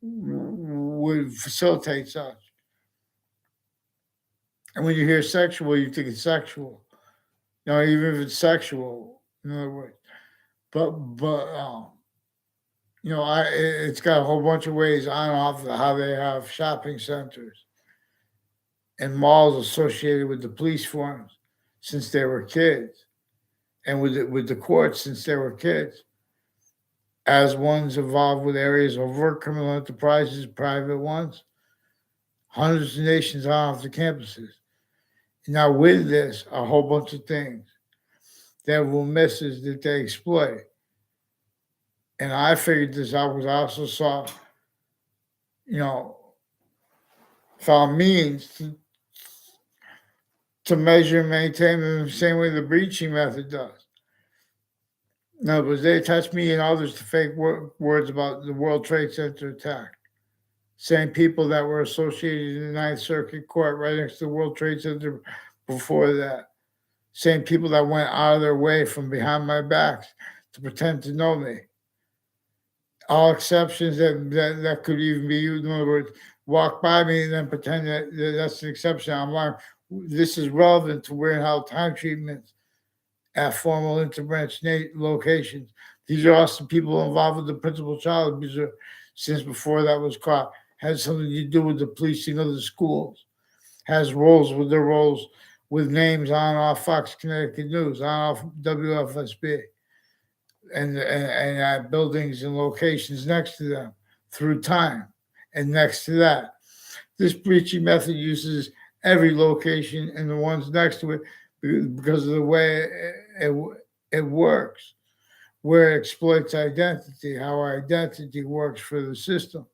would facilitate such. And when you hear sexual, you think it's sexual. Even if it's sexual, in other words. But it's got a whole bunch of ways on and off of how they have shopping centers and malls associated with the police forms since they were kids, and with the courts since they were kids. As ones involved with areas of overt criminal enterprises, private ones, hundreds of nations on off the campuses. Now, with this, a whole bunch of things that will misses that they exploit. And I figured this out because I also saw, you know, found means to measure and maintain in the same way the breaching method does. In other words, they attach me and others to fake words about the World Trade Center attack. Same people that were associated in the Ninth Circuit Court right next to the World Trade Center before that. Same people that went out of their way from behind my back to pretend to know me. All exceptions that could even be used. In other words, walk by me and then pretend that's an exception. I'm like, this is relevant to where and how time treatments at formal interbranch locations. These are also people involved with the principal child abuser since before that was caught. Has something to do with the policing of the schools. Has roles with their roles with names on off Fox Connecticut News, on off WFSB, and buildings and locations next to them through time. And next to that, this breaching method uses every location and the ones next to it because of the way it works, where it exploits identity, how our identity works for the system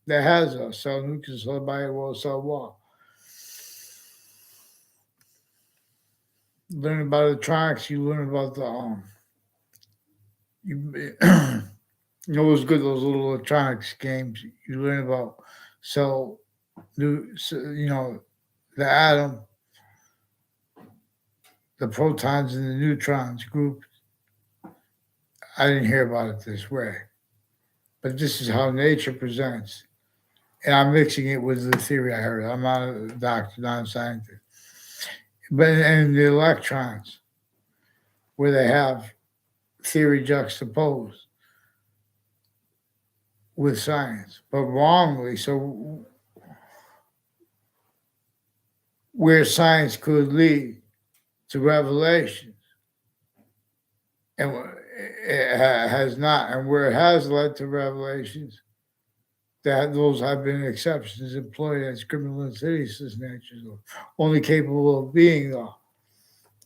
that has us. So nuclear cell bio cell wall. Learn about electronics, you learn about the you it was good those little electronics games you learn about. So the atom, the protons and the neutrons group. I didn't hear about it this way, but this is how nature presents. And I'm mixing it with the theory I heard. I'm not a doctor, not a scientist. But and the electrons, where they have theory juxtaposed with science, but wrongly. So where science could lead to revelations, and it has not, and where it has led to revelations, that those have been exceptions employed as criminal insidious natures, only capable of being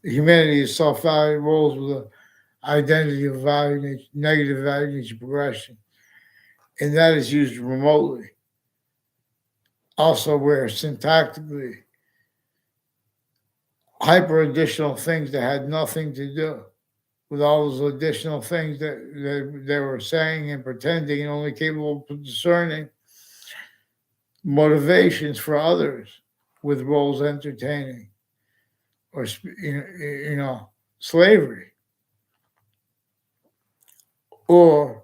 humanity is self-value roles with an identity of value nature, negative value nature progression, and that is used remotely. Also, where syntactically hyper additional things that had nothing to do with all those additional things that they were saying and pretending and only capable of discerning motivations for others with roles entertaining or slavery or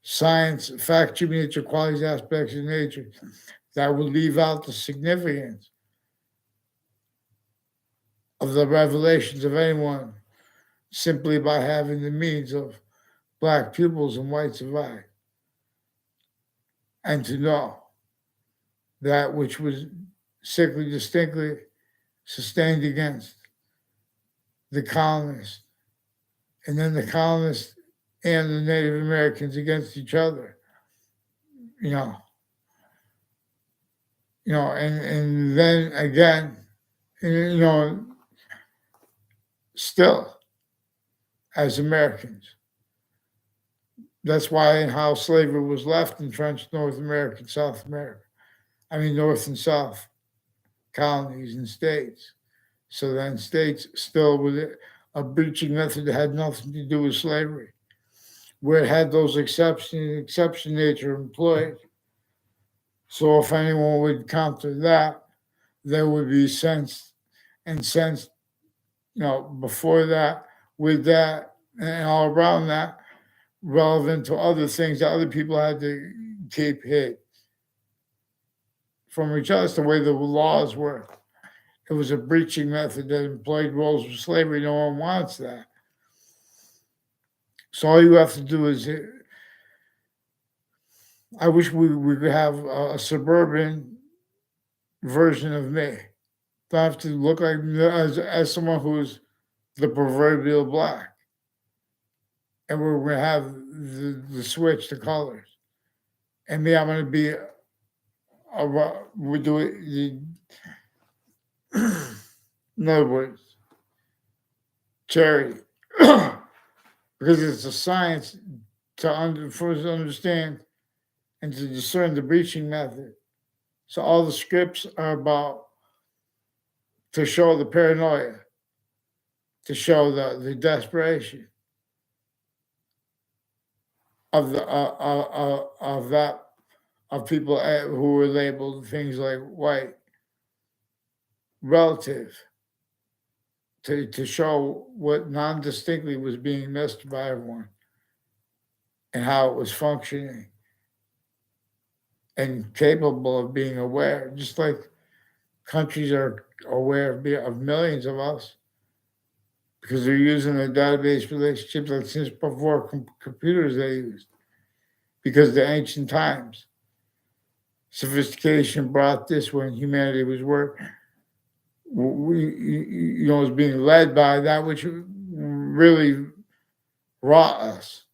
science, fact, human nature, qualities, aspects of nature that would leave out the significance of the revelations of anyone simply by having the means of black pupils and white survive and to know that which was sickly distinctly sustained against the colonists, and then the colonists and the Native Americans against each other. You know, and then again, still as Americans. That's why and how slavery was left entrenched North America and South America. I mean, North and South colonies and states. So then states still with a breaching method that had nothing to do with slavery, where it had those exception nature employed. So if anyone would counter that, there would be sense, before that, with that, and all around that, relevant to other things that other people had to keep hid from each other. That's the way the laws were. It was a breaching method that employed roles of slavery. No one wants that. So all you have to do is, I wish we could have a suburban version of me. Don't have to look like as someone who's the proverbial black. And we're going to have the switch to colors. And me, I'm going to be we do it. In other words, charity, because it's a science for us to understand and to discern the breaching method. So all the scripts are about to show the paranoia, to show the desperation of of people who were labeled things like white, relative, to show what non-distinctly was being missed by everyone and how it was functioning and capable of being aware, just like countries are aware of millions of us because they're using the database relationships like since before computers they used. Because the ancient times, sophistication brought this when humanity was was being led by that which really wrought us.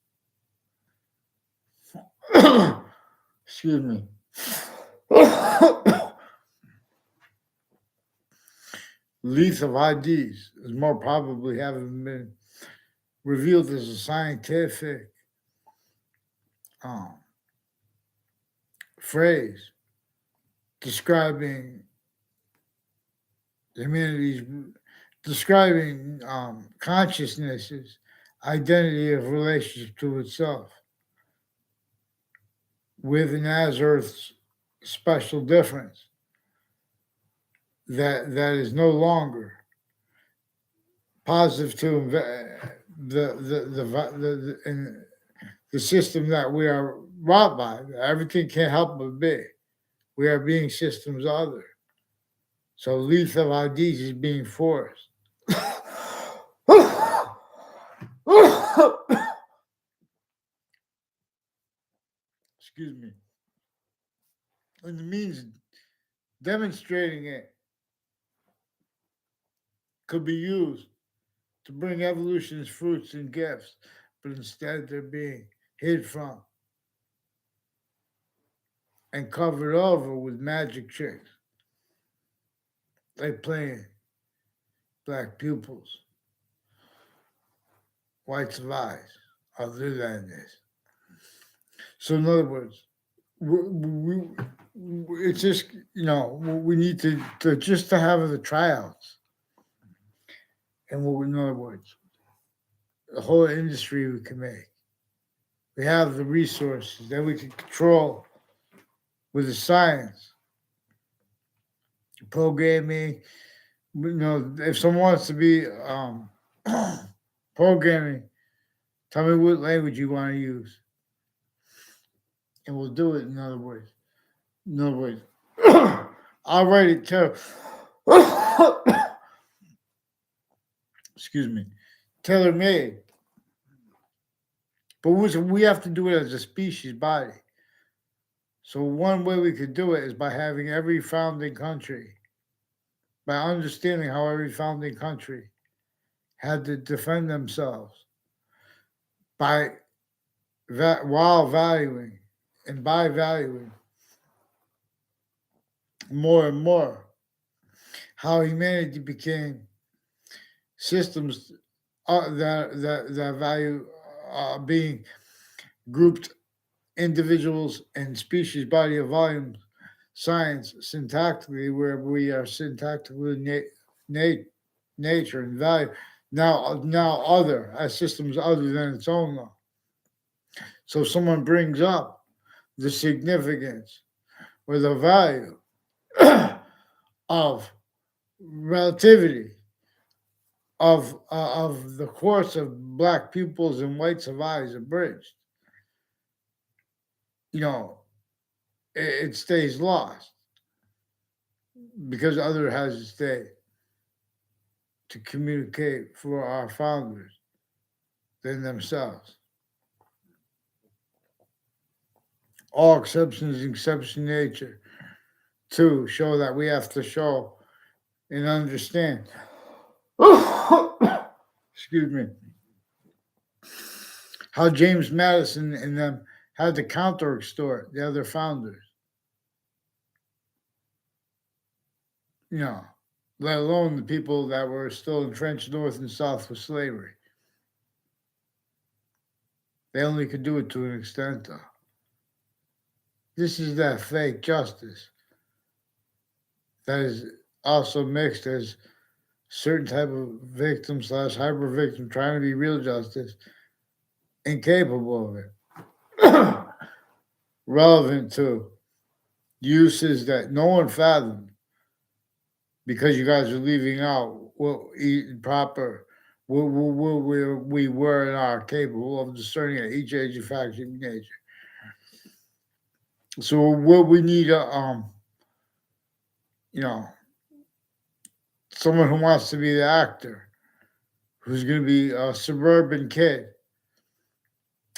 Excuse me. Leaf of IDs is more probably having been revealed as a scientific phrase describing humanity's describing consciousness's identity of relationship to itself with an as Earth's special difference that is no longer positive to the system that we are wrought by. Everything can't help but be. We are being systems other. So lethal IDs is being forced. Excuse me. And the means demonstrating it could be used to bring evolution's fruits and gifts, but instead they're being hid from and covered over with magic tricks, like playing black pupils, whites of eyes, other than this. So in other words, it's just we need to just to have the tryouts, and in other words, the whole industry we can make. We have the resources that we can control with the science, programming. If someone wants to be programming, tell me what language you want to use, and we'll do it. In other words, I'll write it too. Excuse me, tailor made. But we have to do it as a species body. So one way we could do it is by having every founding country by understanding how every founding country had to defend themselves by while valuing and by valuing more and more how humanity became systems that value being grouped individuals and species body of volume science syntactically where we are syntactically nature and value now other as systems other than its own law. So someone brings up the significance or the value of relativity of the course of black pupils and whites of eyes abridged, it stays lost because other has to stay to communicate for our founders than themselves. All exceptions exception nature to show that we have to show and understand. Excuse me. How James Madison and them had to counter extort the other founders. Let alone the people that were still entrenched north and south with slavery. They only could do it to an extent, though. This is that fake justice that is also mixed as certain type of victim / hyper victim trying to be real justice, incapable of it. Relevant to uses that no one fathomed because you guys are leaving out what proper we were and are capable of discerning at each age of fact in nature. So what we need someone who wants to be the actor, who's going to be a suburban kid,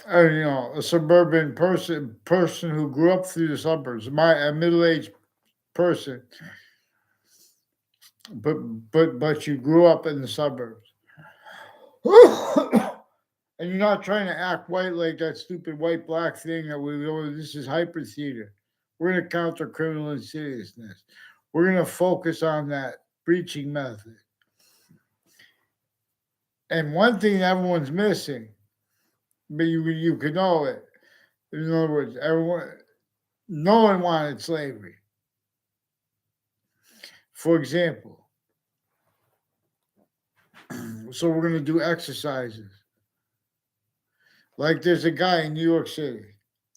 or, a suburban person who grew up through the suburbs, a middle-aged person, but you grew up in the suburbs. And you're not trying to act white like that stupid white black thing that this is hyper theater. We're going to counter criminal insidiousness. We're going to focus on that preaching method. And one thing that everyone's missing, but you could know it. In other words, no one wanted slavery. For example, so we're going to do exercises. Like there's a guy in New York City.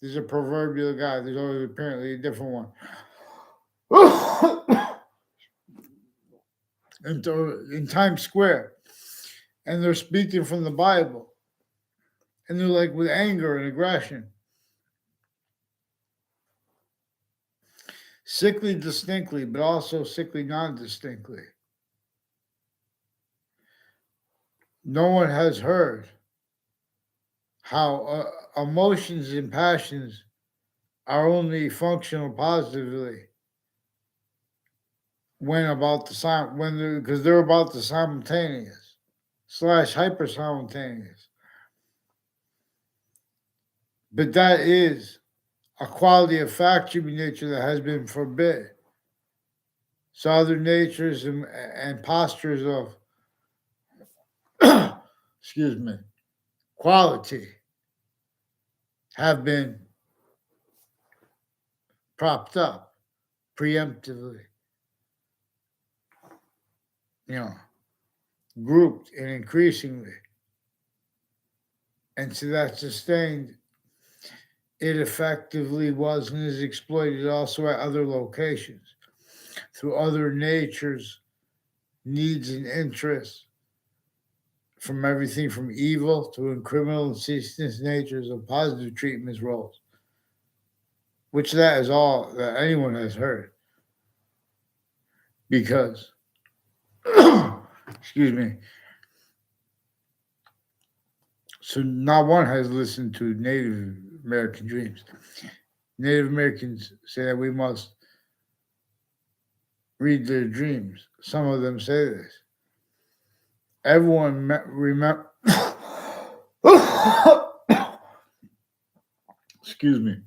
There's a proverbial guy. There's always apparently a different one. in Times Square. And they're speaking from the Bible. And they're like with anger and aggression. Sickly distinctly, but also sickly non-distinctly. No one has heard how emotions and passions are only functional positively because they're about the simultaneous / hyper simultaneous. But that is a quality of fact human nature that has been forbid. So other natures and postures of excuse me, quality have been propped up preemptively, grouped and increasingly. And so that sustained, it effectively was and is exploited also at other locations through other natures, needs, and interests, from everything from evil to criminal and ceaseless natures of positive treatment roles, which that is all that anyone has heard. Because, excuse me, so not one has listened to Native American dreams. Native Americans say that we must read their dreams. Some of them say this. Everyone remember. Excuse me.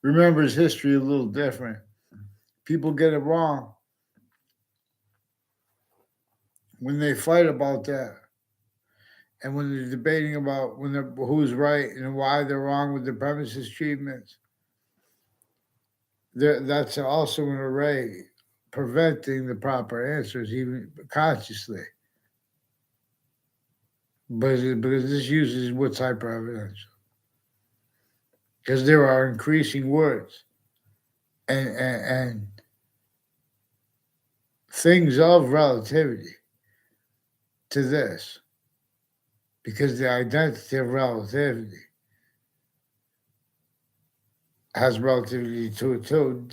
Remembers history a little different. People get it wrong when they fight about that, and when they're debating about who's right and why they're wrong with the premises treatments. That's also an array preventing the proper answers, even consciously. Because this uses what's hyper evidential. Because there are increasing words and things of relativity to this. Because the identity of relativity has relativity to it too.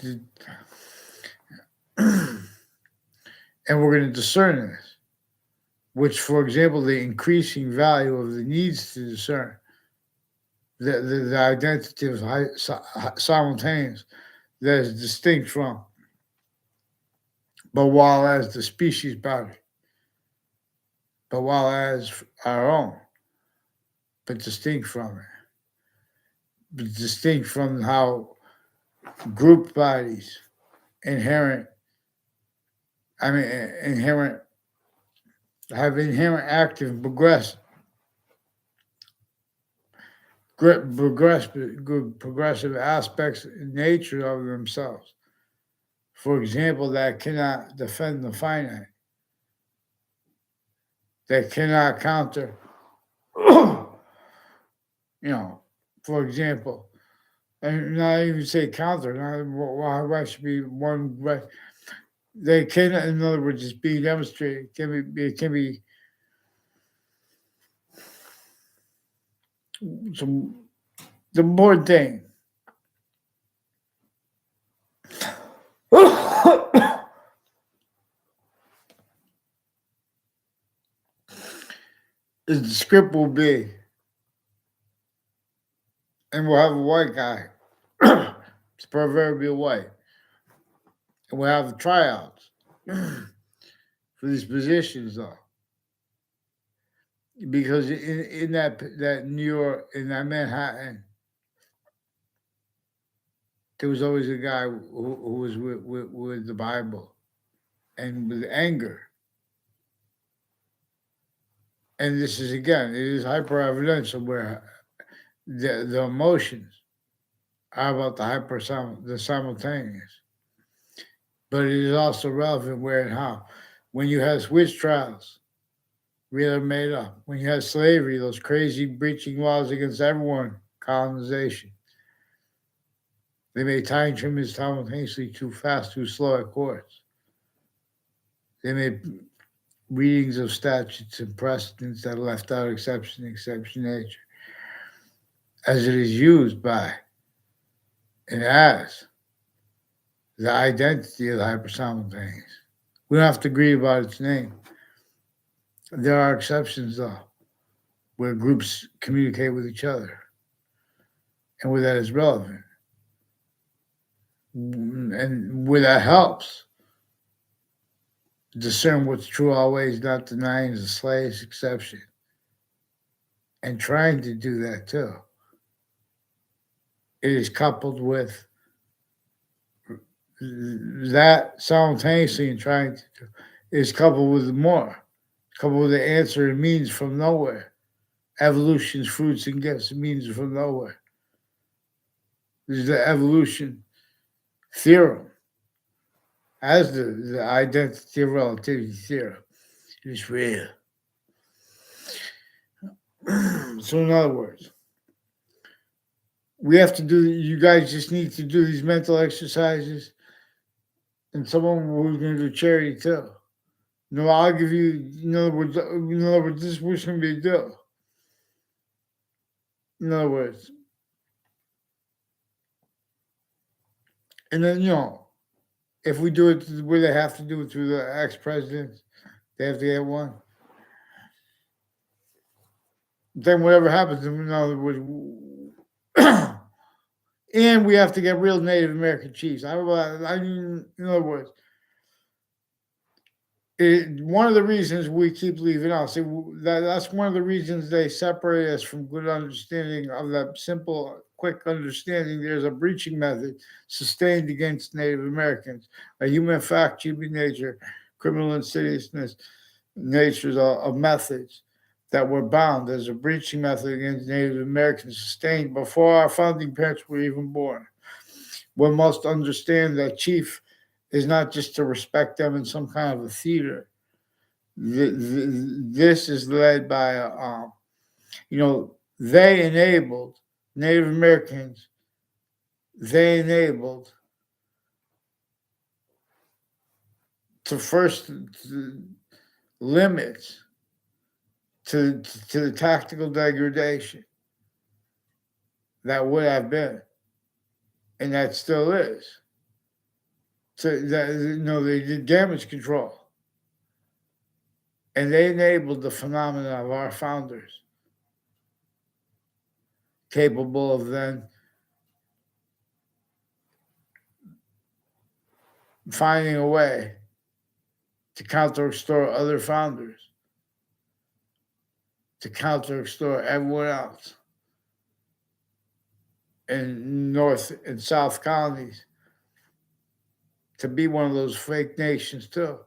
And we're going to discern this, which, for example, the increasing value of the needs to discern the identity of simultaneous that is distinct from, but while as the species boundary, but while as our own, but distinct from it, but distinct from how group bodies inherent, I mean, inherent, have inherent active progressive aspects in nature of themselves. For example, that cannot defend the finite, that cannot counter, for example, and not even say counter, why should be one right? They can, in other words, it's being demonstrated. It can be some. The important thing is the script will be, and we'll have a white guy, it's proverbial white, and we'll have the tryouts for these positions, though. Because in that New York, in that Manhattan, there was always a guy who was with the Bible and with anger. And this is, again, it is hyper evidential where the emotions are about the simultaneous. But it is also relevant where and how. When you have witch trials, real or made up. When you have slavery, those crazy breaching laws against everyone, colonization. They made time treatments simultaneously too fast, too slow at courts. They made readings of statutes and precedents that left out exception nature, as it is used by and as the identity of the hypersimultaneous. We don't have to agree about its name. There are exceptions, though, where groups communicate with each other and where that is relevant. And where that helps discern what's true always, not denying the slightest exception. And trying to do that too. It is coupled with that simultaneously and trying to do, is coupled with more. Coupled with the answer and means from nowhere. Evolution's fruits and gifts means from nowhere. This is the evolution theorem as the identity of relativity theorem. It's real. So in other words, we have to do, you guys just need to do these mental exercises, and someone who's going to do charity too. No, I'll give you, in other words, this is what's going to be a deal. In other words, and then, if we do it where they have to do it through the ex-presidents, they have to get one. Then whatever happens, in other words, And we have to get real Native American chiefs. I mean, in other words, one of the reasons we keep leaving out, see, that's one of the reasons they separate us from good understanding of that simple, quick understanding. There's a breaching method sustained against Native Americans, a human fact, human nature, criminal insidiousness, natures of methods that were bound. There's a breaching method against Native Americans sustained before our founding parents were even born. One must understand that chief is not just to respect them in some kind of a theater. This is led by, they enabled Native Americans, they enabled to first limits to the tactical degradation that would have been, and that still is. So that, they did damage control, and they enabled the phenomena of our founders, capable of then finding a way to counter extort other founders, to counter extort everyone else in North and South colonies, to be one of those fake nations too,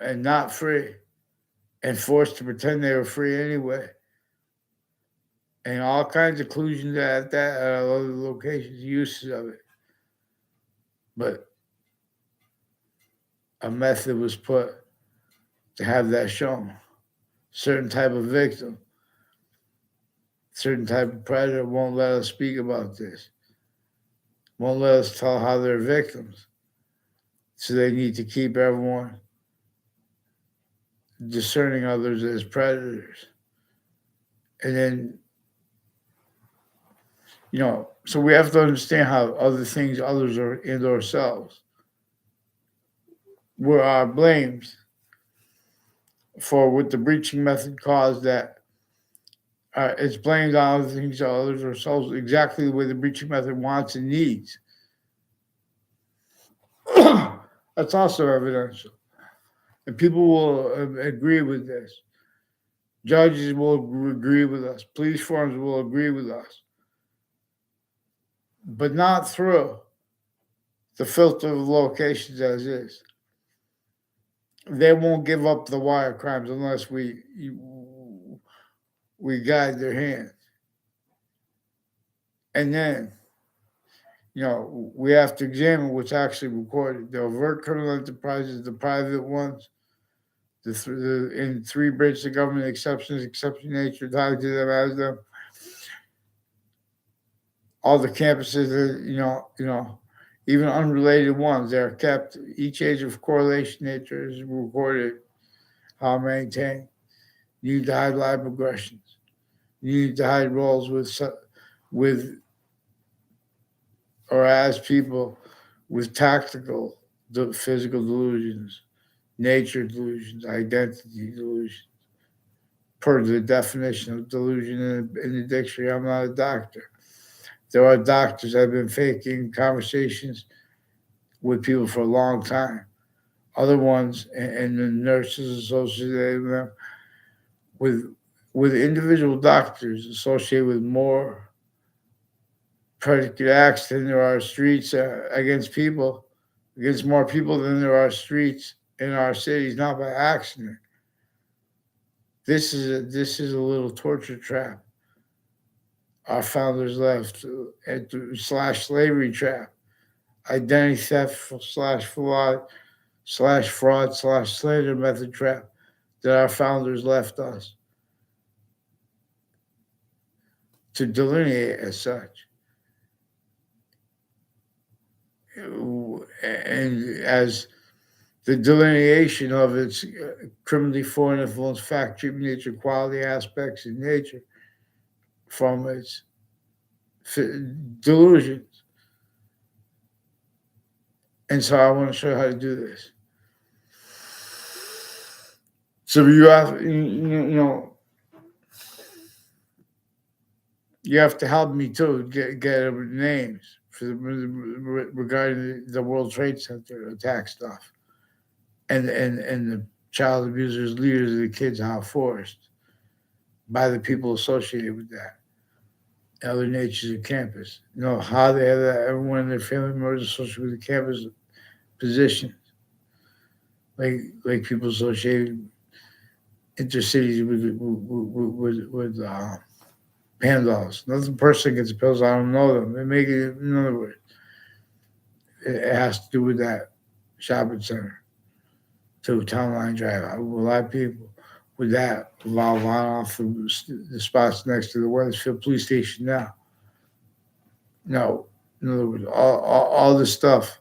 and not free, and forced to pretend they were free anyway. And all kinds of collusions at other locations, uses of it. But a method was put to have that shown. Certain type of victim, certain type of predator won't let us speak about this, won't let us tell how they're victims. So they need to keep everyone discerning others as predators. And then, so we have to understand how other things, others are in ourselves, were our blames for what the breaching method caused, that it's blamed on other things, others, ourselves, exactly the way the breaching method wants and needs. That's also evidential. And people will agree with this. Judges will agree with us. Police forms will agree with us. But not through the filter of locations as is. They won't give up the wire crimes unless we guide their hand. And then, we have to examine what's actually recorded. The overt criminal enterprises, the private ones, in three branches of government, exceptions, exception nature, tied to them as them. All the campuses, even unrelated ones, they are kept. Each age of correlation nature is recorded, how maintained. You need to hide live progressions. You need to hide roles with or as people with tactical, physical delusions, nature delusions, identity delusions. Per the definition of delusion in the dictionary, I'm not a doctor. There are doctors that have been faking conversations with people for a long time. Other ones, and the nurses associated with them, with individual doctors associated with more predicate acts than there are streets against people, against more people than there are streets in our cities, not by accident. This is a little torture trap our founders left, slash slavery trap, identity theft slash fraud slash slander method trap that our founders left us to delineate as such. And as the delineation of its criminally foreign influence, fact, treatment, nature, quality aspects in nature from its delusions. And so I want to show you how to do this. So you have, You have to help me too get names for regarding the World Trade Center attack stuff and the child abusers, leaders of the kids how forced by the people associated with that. Other natures of campus. You know how they have that, everyone in their family members associated with the campus positions, like people associated intercities with Pandols. Another person gets pills. I don't know them. They make it. In other words, it has to do with that shopping center to Town Line Drive. A lot of people with that evolve on off the spots next to the Weathersfield Police Station now. No, in other words, all this stuff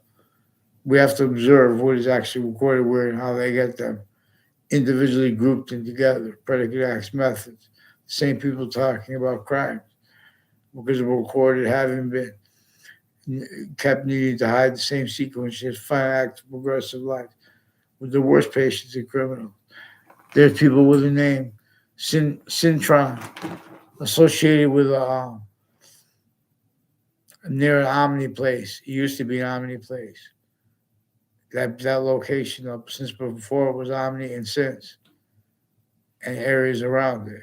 we have to observe what is actually recorded where and how they get them individually grouped and together. Predicate acts methods. Same people talking about crimes because of recorded having been kept needing to hide the same sequences, final act of progressive life with the worst patients and criminals. There's people with a name, Sintron, associated with near an Omni place. It used to be an Omni place. That location up since before it was Omni and since, and areas around it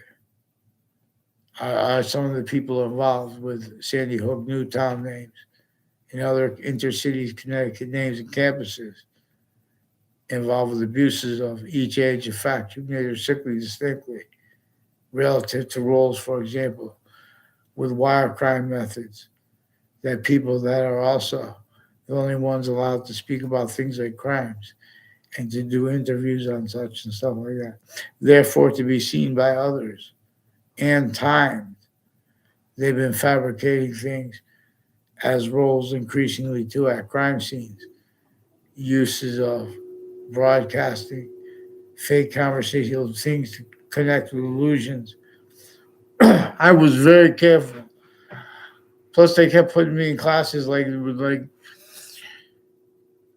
are some of the people involved with Sandy Hook, Newtown names, and other intercities, Connecticut names and campuses involved with abuses of each age of fact, nature sickly distinctly relative to roles, for example, with wire crime methods, that people that are also the only ones allowed to speak about things like crimes and to do interviews on such and stuff like that, therefore to be seen by others and timed. They've been fabricating things as roles increasingly too at crime scenes, uses of broadcasting, fake conversational things to connect with illusions. I was very careful. Plus, they kept putting me in classes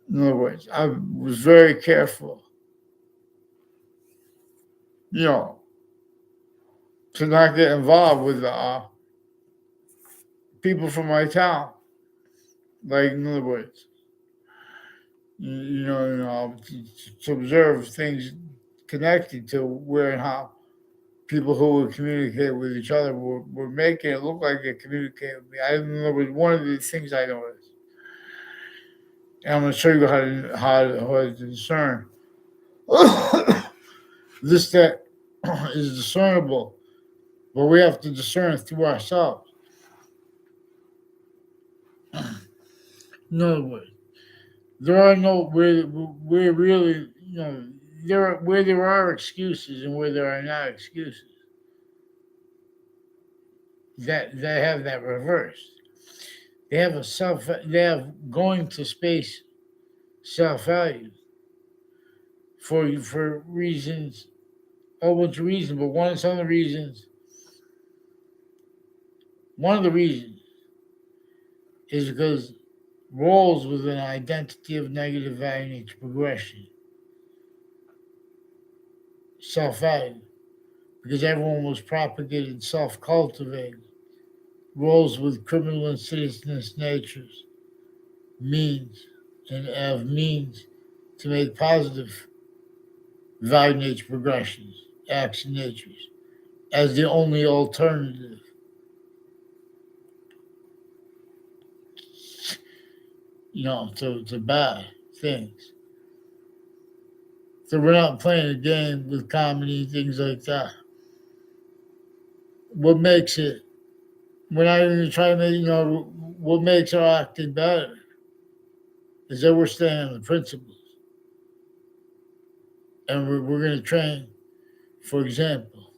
in other words, I was very careful, you know, to not get involved with people from my town. Like, in other words, to observe things connected to where and how people who would communicate with each other were making it look like they communicate with me. I didn't know it was one of the things I noticed. And I'm going to show you how to discern. This that is discernible, but we have to discern through ourselves. In other words, there are no where really where there are excuses and where there are not excuses that have that reversed. They have they have going to space self value for reasons, a whole bunch of reasons, but one of the reasons is because roles with an identity of negative value nature progression, self value, because everyone was propagated self cultivated. Roles with criminal and citizenous natures, means, and have means to make positive value nature progressions, acts and natures, as the only alternative. To bad things. So we're not playing a game with comedy, things like that. What makes it, we're not even trying to what makes our acting better is that we're staying on the principles. And we're going to train, for example,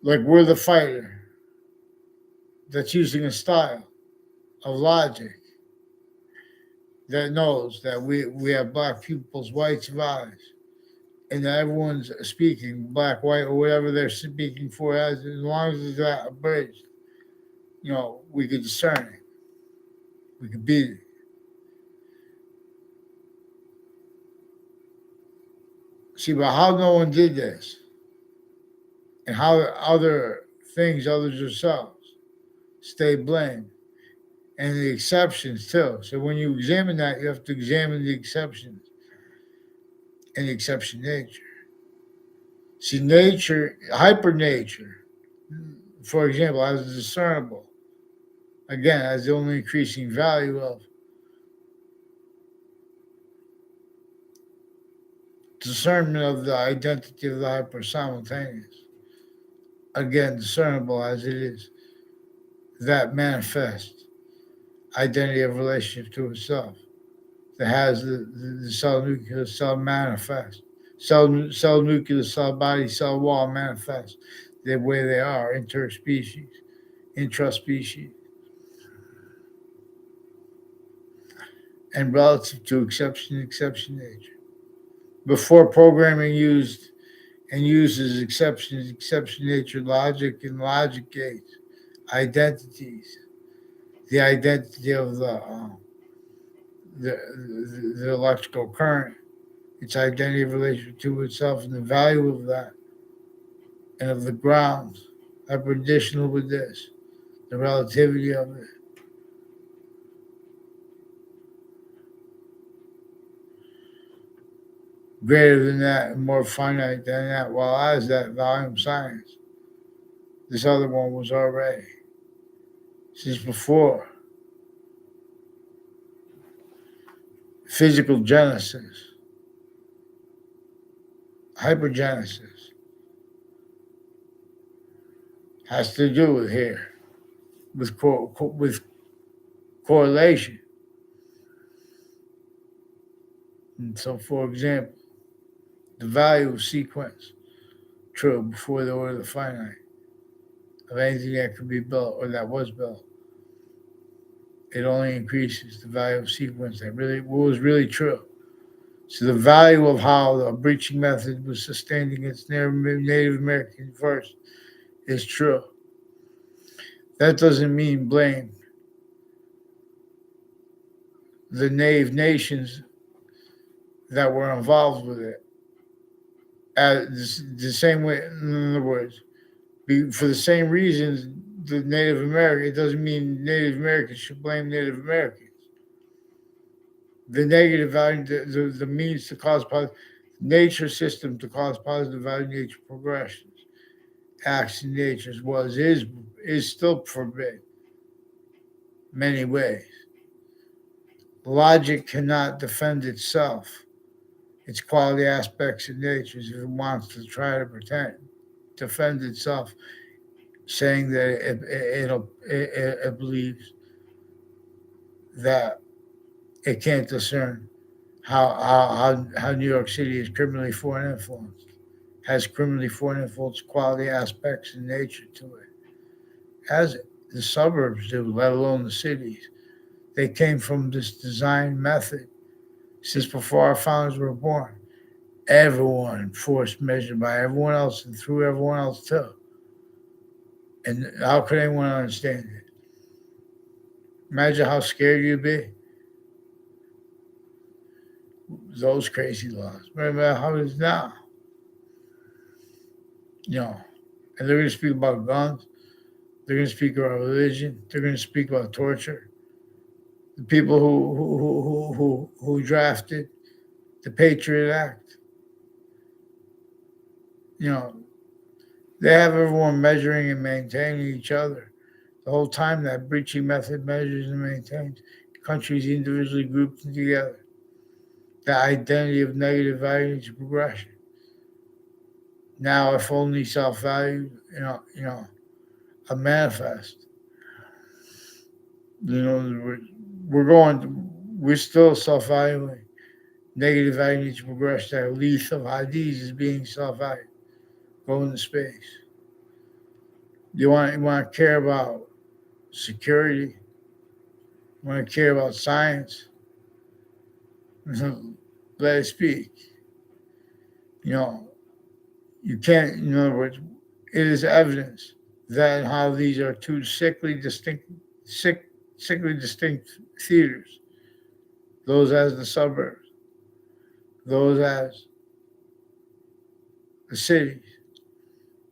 like we're the fighter that's using a style of logic that knows that we have black pupils, white survivors, and that everyone's speaking black, white, or whatever they're speaking for, as long as it's that abridged, we could discern it. We could beat it. See, but how no one did this, and how other things, others, or selves. Stay blamed. And the exceptions too. So when you examine that, you have to examine the exceptions and the exception nature. See, nature, hyper nature, for example, as discernible, again, as the only increasing value of discernment of the identity of the hyper simultaneous. Again, discernible as it is, that manifests identity of relationship to itself, that has the cell nuclear cell manifest, cell nuclear cell body cell wall manifest the way they are interspecies, intraspecies, and relative to exception nature. Before programming used and uses exception nature logic and logic gates, identities, the identity of the electrical current, its identity of relation to itself, and the value of that, and of the grounds, are additional with this, the relativity of it. Greater than that and more finite than that, while as that volume science, this other one was already, since before, physical genesis, hypergenesis, has to do with here, with correlation. And so, for example, the value of sequence, true, before the order of the finite, of anything that could be built or that was built, it only increases the value of sequence that really what was really true. So the value of how the breaching method was sustained against Native American first is true. That doesn't mean blame the native nations that were involved with it. The same way, in other words, for the same reasons, the Native American, it doesn't mean Native Americans should blame Native Americans. The negative value, the means to cause positive, nature system to cause positive value nature progressions, acts in nature's is still forbid many ways. Logic cannot defend itself, its quality aspects in nature, if it wants to try to defend itself, saying that it believes that it can't discern how New York City is criminally foreign influenced, has criminally foreign influence quality aspects in nature to it, as the suburbs do, let alone the cities. They came from this design method since before our founders were born. Everyone forced measured by everyone else and through everyone else too. And how could anyone understand it? Imagine how scared you'd be. Those crazy laws. Remember how it is now. You know, and they're going to speak about guns. They're going to speak about religion. They're going to speak about torture. The people who drafted the Patriot Act, you know, they have everyone measuring and maintaining each other. The whole time that breaching method measures and maintains countries individually grouped together. The identity of negative value to progression. Now, if only self-value, a manifest. You know, we're still self-valuing. Negative value to progression. That leaf of IDs is being self-valued. Go into space. You want to care about security. You want to care about science. Let it speak. You know, you can't. In other words, it is evidence that how these are two sickly distinct theaters. Those as the suburbs, those as the cities.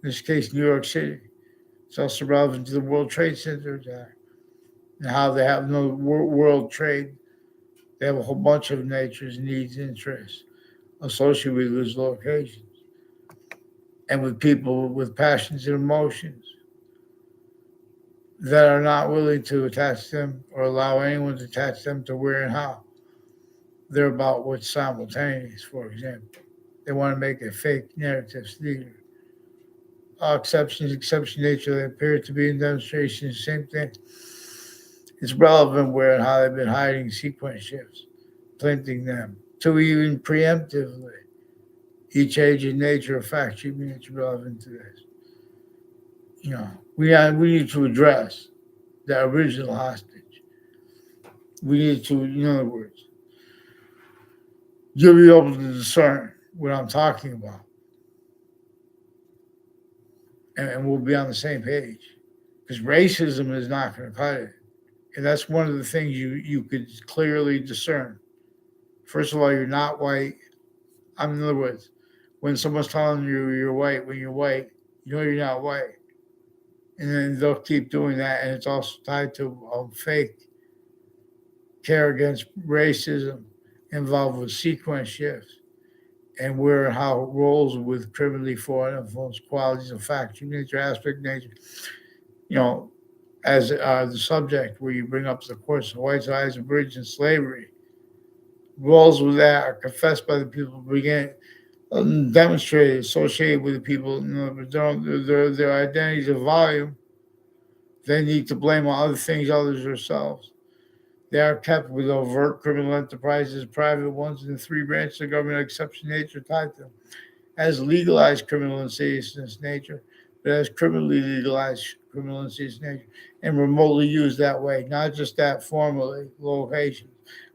In this case, New York City. It's also relevant to the World Trade Center attack and how they have no world trade. They have a whole bunch of nature's needs, interests associated with those locations and with people with passions and emotions that are not willing to attach them or allow anyone to attach them to where and how. They're about what's simultaneous, for example. They want to make a fake narrative theater. All exceptions, exception nature, they appear to be in demonstration, the same thing. It's relevant where and how they've been hiding sequence shifts, planting them, to even preemptively. Each age and nature of fact treatment is relevant to this. We need to address the original hostage. We need to, in other words, you'll be able to discern what I'm talking about, and we'll be on the same page. Because racism is not going to cut it, and that's one of the things you could clearly discern. First of all, you're not white. In other words, when someone's telling you you're white, when you're white, you know you're not white, and then they'll keep doing that, and it's also tied to fake care against racism involved with sequence shifts and where and how it rolls with criminally foreign influence qualities of fact, nature, aspect, nature. You know, as the subject where you bring up the course of whites, eyes, and bridge and slavery, roles with that are confessed by the people begin demonstrated, associated with the people, their identities of volume. They need to blame on other things, others themselves. They are kept with overt criminal enterprises, private ones, and the three branches of government, exception nature tied to them. As legalized criminal insidious nature, but as criminally legalized criminal insidious nature, and remotely used that way, not just that formally, locations,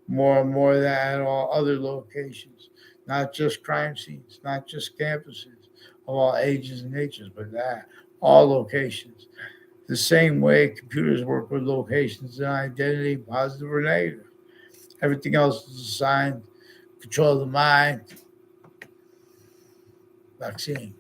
more and more of that at all other locations, not just crime scenes, not just campuses of all ages and natures, but that, all locations. The same way computers work with locations and identity, positive or negative. Everything else is designed to control the mind. Vaccine.